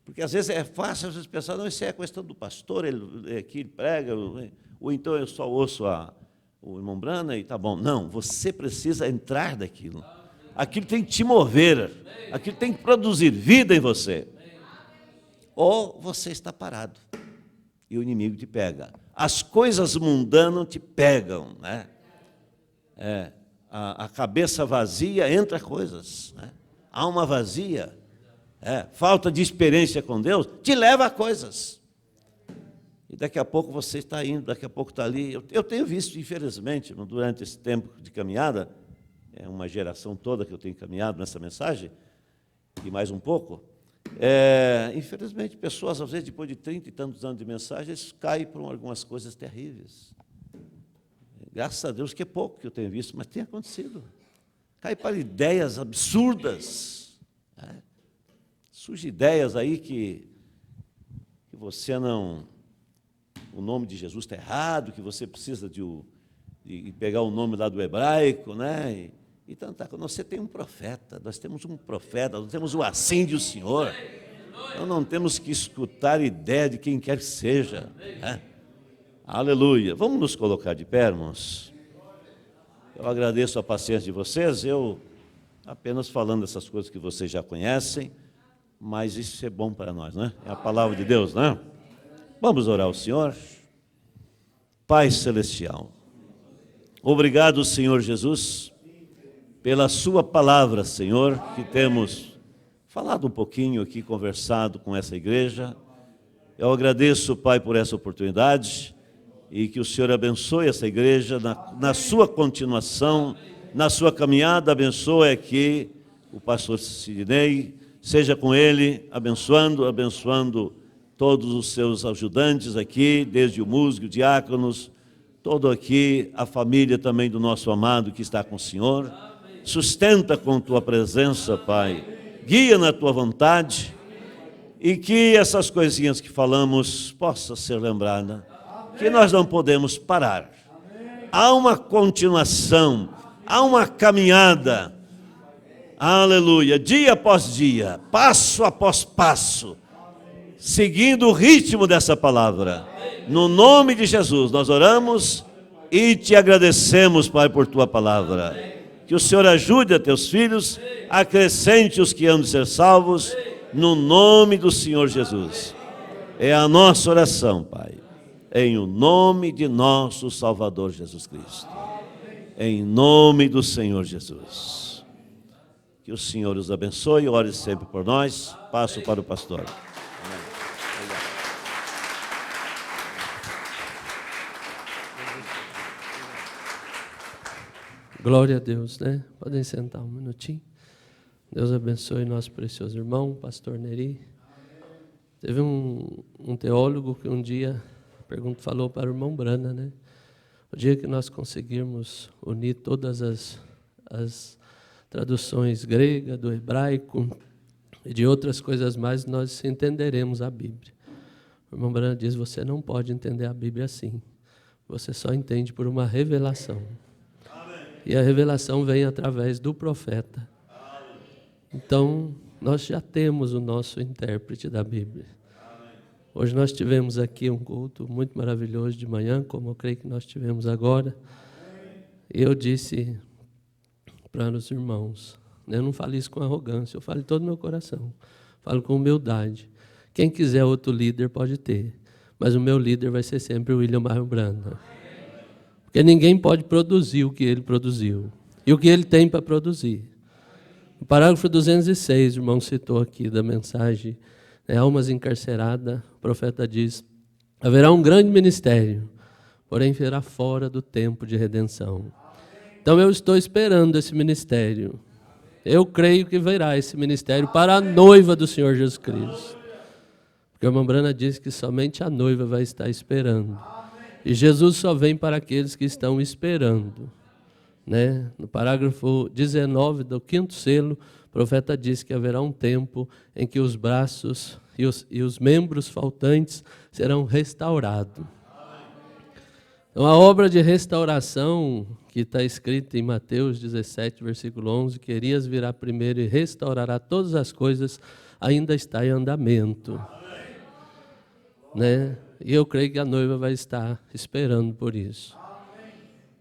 Porque às vezes é fácil, às vezes pensar, não, isso é a questão do pastor, ele aqui prega, ou então eu só ouço o irmão Branham e está bom. Não, você precisa entrar daquilo. Aquilo tem que te mover, aquilo tem que produzir vida em você. Ou você está parado e o inimigo te pega. As coisas mundanas te pegam, né? A cabeça vazia entra coisas, né? Alma vazia, falta de experiência com Deus, te leva a coisas. E daqui a pouco você está indo, daqui a pouco está ali. Eu tenho visto, infelizmente, durante esse tempo de caminhada, uma geração toda que eu tenho caminhado nessa mensagem, e mais um pouco, infelizmente, pessoas, às vezes, depois de 30 e tantos anos de mensagens, caem por algumas coisas terríveis. Graças a Deus que é pouco que eu tenho visto, mas tem acontecido. Cai para ideias absurdas. Surgem ideias aí que você não... O nome de Jesus está errado, que você precisa de pegar o nome lá do hebraico, né? E tanta coisa. Você tem um profeta, nós temos um profeta, nós temos o assim do Senhor. Nós não temos que escutar ideia de quem quer que seja, né? Aleluia. Vamos nos colocar de pé, irmãos. Eu agradeço a paciência de vocês, eu apenas falando essas coisas que vocês já conhecem, mas isso é bom para nós, né? É a palavra de Deus, né? Vamos orar ao Senhor. Pai Celestial, obrigado, Senhor Jesus, pela sua palavra, Senhor, que temos falado um pouquinho aqui, conversado com essa igreja. Eu agradeço, Pai, por essa oportunidade e que o Senhor abençoe essa igreja na sua continuação, na sua caminhada. Abençoe aqui o pastor Sidney, seja com ele, abençoando todos os seus ajudantes aqui, desde o músico, diáconos, todo aqui, a família também do nosso amado que está com o Senhor. Sustenta com tua presença, Pai, guia na tua vontade, e que essas coisinhas que falamos possam ser lembradas, que nós não podemos parar. Há uma continuação, há uma caminhada, aleluia, dia após dia, passo após passo, seguindo o ritmo dessa palavra. No nome de Jesus, nós oramos e te agradecemos, Pai, por tua palavra. Que o Senhor ajude a teus filhos, acrescente os que hão de ser salvos, no nome do Senhor Jesus. É a nossa oração, Pai, em o nome de nosso Salvador Jesus Cristo. Em nome do Senhor Jesus. Que o Senhor os abençoe, ore sempre por nós. Passo para o pastor. Glória a Deus, né? Podem sentar um minutinho. Deus abençoe nosso precioso irmão, pastor Neri. Teve um teólogo que um dia falou para o irmão Brana, né? O dia que nós conseguirmos unir todas as traduções grega, do hebraico e de outras coisas mais, nós entenderemos a Bíblia. O irmão Brana diz, você não pode entender a Bíblia assim. Você só entende por uma revelação. E a revelação vem através do profeta. Então, nós já temos o nosso intérprete da Bíblia. Hoje nós tivemos aqui um culto muito maravilhoso de manhã, como eu creio que nós tivemos agora. E eu disse para os irmãos, eu não falo isso com arrogância, eu falo de todo o meu coração. Falo com humildade. Quem quiser outro líder pode ter, mas o meu líder vai ser sempre o William Marlon Brana. Porque ninguém pode produzir o que ele produziu. E o que ele tem para produzir. No parágrafo 206, o irmão citou aqui da mensagem, almas encarceradas, o profeta diz, haverá um grande ministério, porém será fora do tempo de redenção. Então eu estou esperando esse ministério. Eu creio que virá esse ministério para a noiva do Senhor Jesus Cristo. Porque a irmã Brana disse que somente a noiva vai estar esperando. E Jesus só vem para aqueles que estão esperando, né? No parágrafo 19 do 5º selo, o profeta diz que haverá um tempo em que os braços e os membros faltantes serão restaurados. Então, a obra de restauração que está escrita em Mateus 17, versículo 11, que Elias virá primeiro e restaurará todas as coisas, ainda está em andamento, né? E eu creio que a noiva vai estar esperando por isso.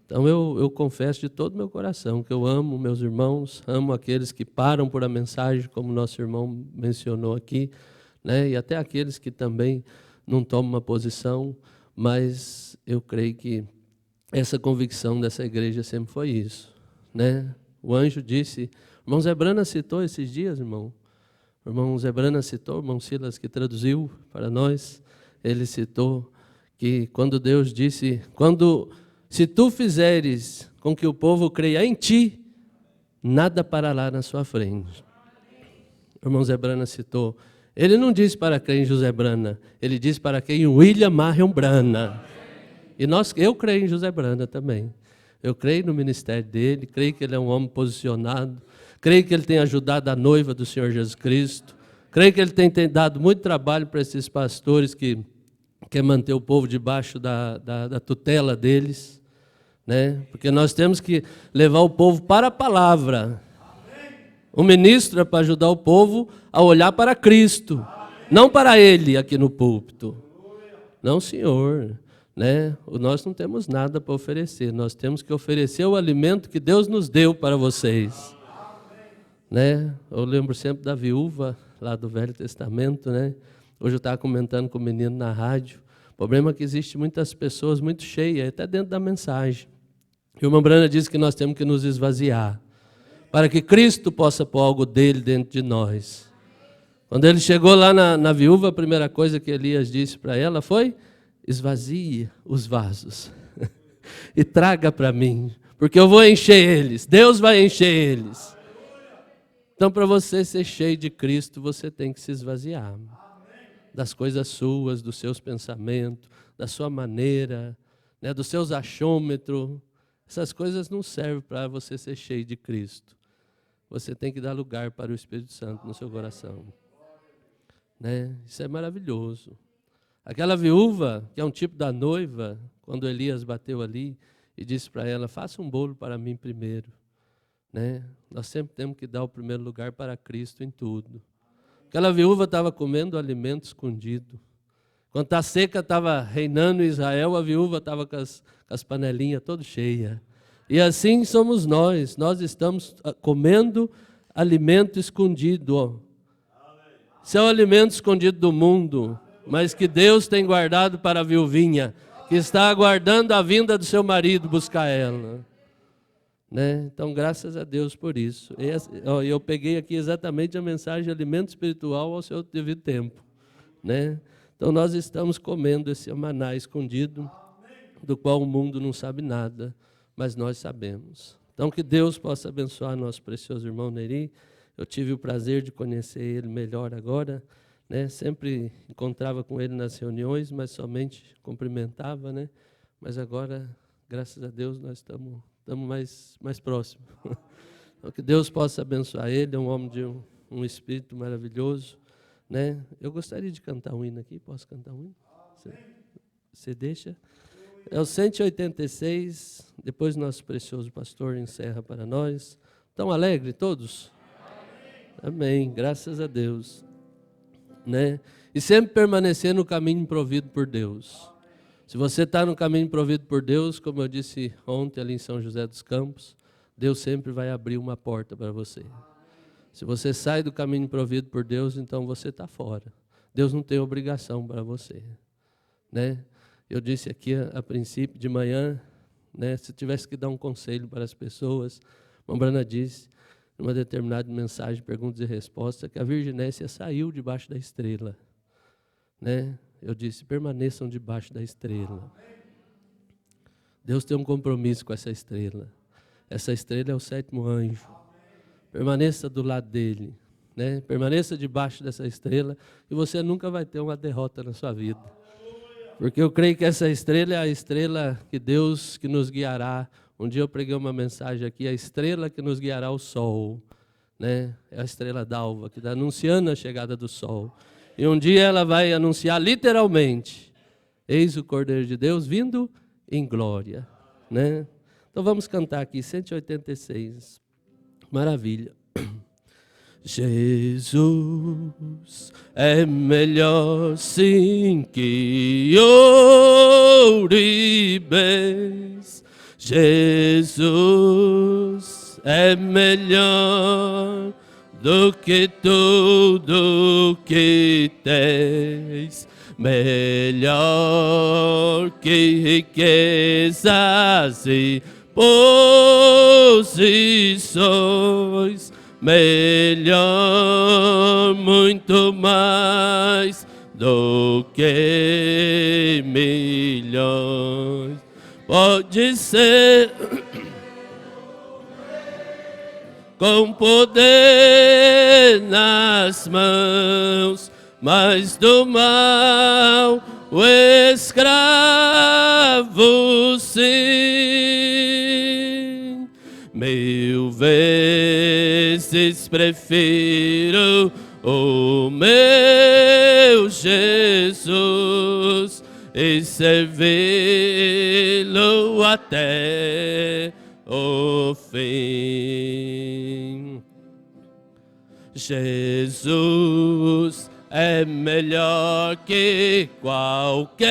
Então eu confesso de todo o meu coração que eu amo meus irmãos, amo aqueles que param por a mensagem, como nosso irmão mencionou aqui, né? E até aqueles que também não tomam uma posição, mas eu creio que essa convicção dessa igreja sempre foi isso, né? O anjo disse, o irmão Zé Brana citou esses dias, irmão. O irmão Zé Brana citou, o irmão Silas que traduziu para nós, ele citou que quando Deus disse, se tu fizeres com que o povo creia em ti, nada parará na sua frente. O irmão Zé Brana citou, ele não disse para quem José Brana, ele disse para quem William Marlon Brana. E eu creio em José Brana também. Eu creio no ministério dele, creio que ele é um homem posicionado, creio que ele tem ajudado a noiva do Senhor Jesus Cristo, Creio que Ele tem dado muito trabalho para esses pastores que quer manter o povo debaixo da tutela deles, né? Porque nós temos que levar o povo para a palavra. O ministro é para ajudar o povo a olhar para Cristo, não para ele aqui no púlpito. Não, senhor, né? Nós não temos nada para oferecer, nós temos que oferecer o alimento que Deus nos deu para vocês. Né? Eu lembro sempre da viúva lá do Velho Testamento, né? Hoje eu estava comentando com o menino na rádio. O problema é que existe muitas pessoas muito cheias, até dentro da mensagem. E o irmão Brana diz que nós temos que nos esvaziar, para que Cristo possa pôr algo dele dentro de nós. Quando ele chegou lá na viúva, a primeira coisa que Elias disse para ela foi: esvazie os vasos e traga para mim, porque eu vou encher eles, Deus vai encher eles. Então, para você ser cheio de Cristo, você tem que se esvaziar das coisas suas, dos seus pensamentos, da sua maneira, né, dos seus achômetros. Essas coisas não servem para você ser cheio de Cristo. Você tem que dar lugar para o Espírito Santo no seu coração. Né? Isso é maravilhoso. Aquela viúva, que é um tipo da noiva, quando Elias bateu ali e disse para ela: faça um bolo para mim primeiro. Né? Nós sempre temos que dar o primeiro lugar para Cristo em tudo. Aquela viúva estava comendo alimento escondido. Quando a seca estava reinando em Israel, a viúva estava com as panelinhas todas cheias. E assim somos nós estamos comendo alimento escondido. Isso é o alimento escondido do mundo, mas que Deus tem guardado para a viuvinha, que está aguardando a vinda do seu marido buscar ela. Né? Então, graças a Deus por isso. Eu peguei aqui exatamente a mensagem de alimento espiritual ao seu devido tempo. Né? Então, nós estamos comendo esse maná escondido, do qual o mundo não sabe nada, mas nós sabemos. Então, que Deus possa abençoar nosso precioso irmão Neri. Eu tive o prazer de conhecer ele melhor agora. Né? Sempre encontrava com ele nas reuniões, mas somente cumprimentava. Né? Mas agora, graças a Deus, nós estamos mais próximos. Então, que Deus possa abençoar ele, é um homem de um espírito maravilhoso. Né? Eu gostaria de cantar um hino aqui, posso cantar um hino? Você deixa? É o 186, depois nosso precioso pastor encerra para nós. Estão alegres todos? Amém, graças a Deus. Né? E sempre permanecer no caminho provido por Deus. Se você está no caminho provido por Deus, como eu disse ontem ali em São José dos Campos, Deus sempre vai abrir uma porta para você. Se você sai do caminho provido por Deus, então você está fora. Deus não tem obrigação para você. Né? Eu disse aqui a princípio de manhã, né, se tivesse que dar um conselho para as pessoas, a Brana disse, numa determinada mensagem, perguntas e respostas, que a virginécia saiu debaixo da estrela. Né? Eu disse: permaneçam debaixo da estrela. Deus tem um compromisso com essa estrela. Essa estrela é o 7º anjo. Permaneça do lado dele. Né? Permaneça debaixo dessa estrela e você nunca vai ter uma derrota na sua vida. Porque eu creio que essa estrela é a estrela que nos guiará. Um dia eu preguei uma mensagem aqui, a estrela que nos guiará ao sol. Né? É a estrela d'alva, que está anunciando a chegada do sol. E um dia ela vai anunciar literalmente: eis o Cordeiro de Deus vindo em glória. Né? Então vamos cantar aqui, 186. Maravilha. Jesus é melhor sim que ouro e bens. Jesus é melhor do que tudo que tens, melhor que riquezas e posições, melhor, muito mais do que milhões. Pode ser com poder nas mãos, mas do mal o escravo sim. 1000 vezes prefiro o meu Jesus, e servi-lo até o fim. Jesus é melhor que qualquer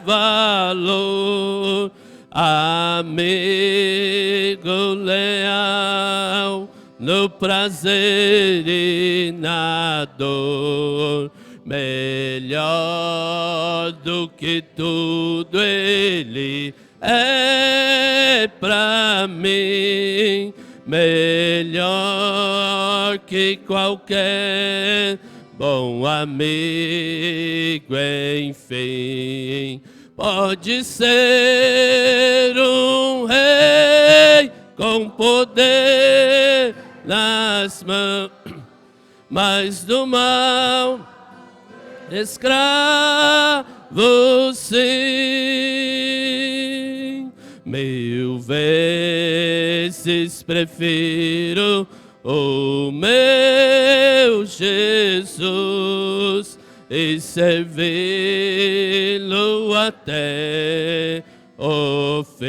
valor, amigo leal, no prazer e na dor. Melhor do que tudo Ele é pra mim, melhor que qualquer bom amigo, enfim. Pode ser um rei com poder nas mãos, mas do mal escravo sim. 1000 vezes prefiro o meu Jesus e servi-lo até o fim.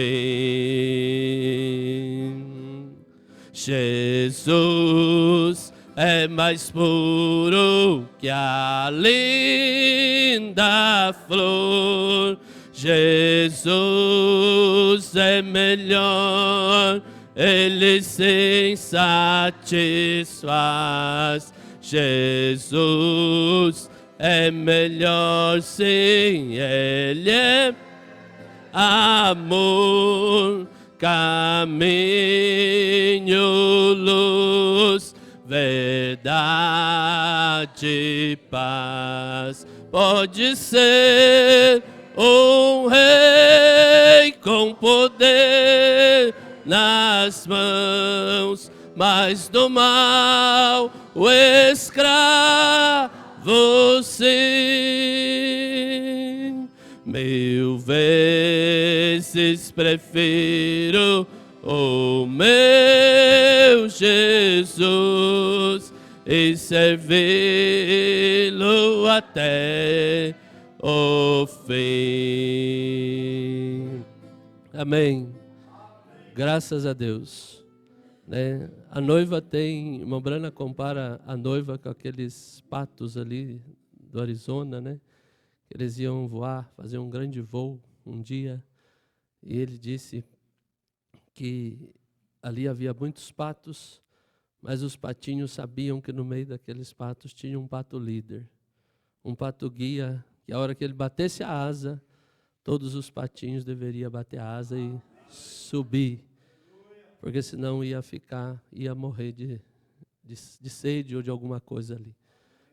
Jesus é mais puro que a linda flor. Jesus é melhor, Ele se satisfaz. Jesus é melhor, sim, Ele é amor, caminho, luz, verdade e paz. Pode ser um rei com poder nas mãos, mas do mal o escravo sim. 1000 vezes prefiro o meu Jesus e servi-lo até o fim. Amém. Graças a Deus. Né? A noiva tem, irmã Brana compara a noiva com aqueles patos ali do Arizona, né? Eles iam voar, fazer um grande voo um dia, e ele disse que ali havia muitos patos, mas os patinhos sabiam que no meio daqueles patos tinha um pato líder, um pato guia, que a hora que ele batesse a asa, todos os patinhos deveriam bater a asa e subir, porque senão ia morrer de sede ou de alguma coisa ali,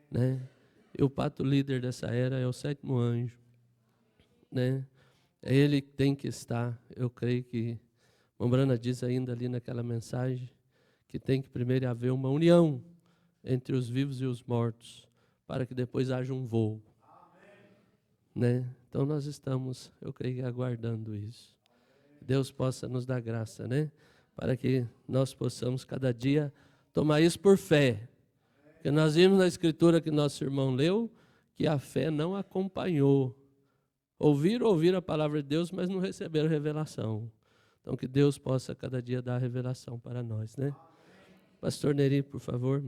né? E o pato líder dessa era é o 7º anjo, né? É ele que tem que estar. Eu creio que Mombrana diz ainda ali naquela mensagem que tem que primeiro haver uma união entre os vivos e os mortos, para que depois haja um voo, né? Então nós estamos, eu creio, aguardando isso. Deus possa nos dar graça, né? Para que nós possamos cada dia tomar isso por fé. Porque nós vimos na escritura que nosso irmão leu que a fé não acompanhou. Ouviram a palavra de Deus, mas não receberam revelação. Então que Deus possa cada dia dar revelação para nós, né? Pastor Neri, por favor,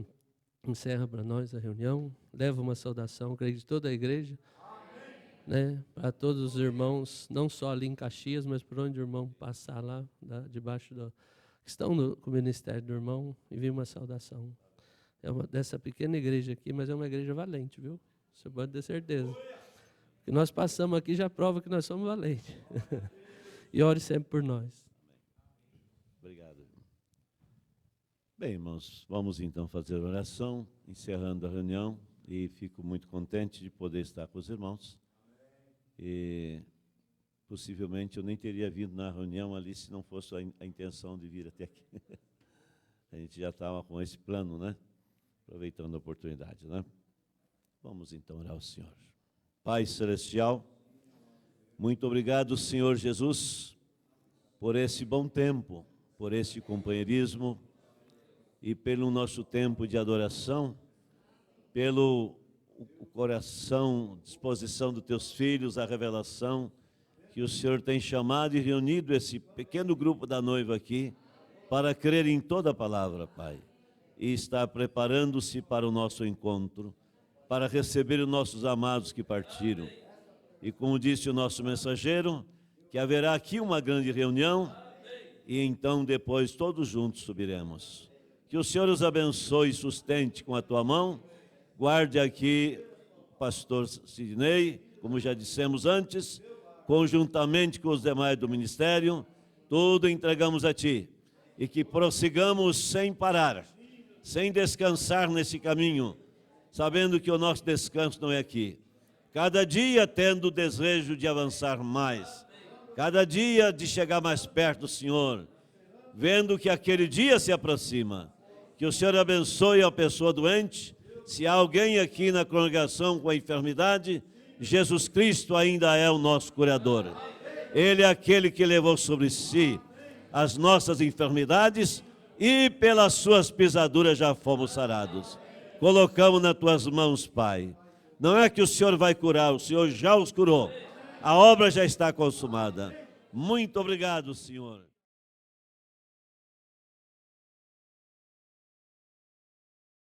encerra para nós a reunião. Leva uma saudação, creio, de toda a igreja. Né, para todos os irmãos, não só ali em Caxias, mas por onde o irmão passar lá, debaixo que estão com o ministério do irmão, envie uma saudação. É dessa pequena igreja aqui, mas é uma igreja valente, viu? Você pode ter certeza. O que nós passamos aqui já prova que nós somos valentes. E ore sempre por nós. Obrigado. Bem, irmãos, vamos então fazer a oração, encerrando a reunião, e fico muito contente de poder estar com os irmãos. E possivelmente eu nem teria vindo na reunião ali se não fosse a intenção de vir até aqui. A gente já estava com esse plano, né? Aproveitando a oportunidade, né? Vamos então orar ao Senhor. Pai Celestial, muito obrigado, Senhor Jesus, por esse bom tempo, por esse companheirismo e pelo nosso tempo de adoração pelo o coração, disposição dos teus filhos, a revelação que o Senhor tem chamado e reunido esse pequeno grupo da noiva aqui para crer em toda a palavra, Pai, e estar preparando-se para o nosso encontro, para receber os nossos amados que partiram. E como disse o nosso mensageiro, que haverá aqui uma grande reunião e então depois todos juntos subiremos. Que o Senhor os abençoe e sustente com a tua mão. Guarde aqui o pastor Sidney, como já dissemos antes, conjuntamente com os demais do ministério, tudo entregamos a ti. E que prossigamos sem parar, sem descansar nesse caminho, sabendo que o nosso descanso não é aqui. Cada dia tendo o desejo de avançar mais, cada dia de chegar mais perto do Senhor, vendo que aquele dia se aproxima. Que o Senhor abençoe a pessoa doente. Se há alguém aqui na congregação com a enfermidade, Jesus Cristo ainda é o nosso curador. Ele é aquele que levou sobre si as nossas enfermidades e pelas suas pisaduras já fomos sarados. Colocamos nas tuas mãos, Pai. Não é que o Senhor vai curar, o Senhor já os curou. A obra já está consumada. Muito obrigado, Senhor.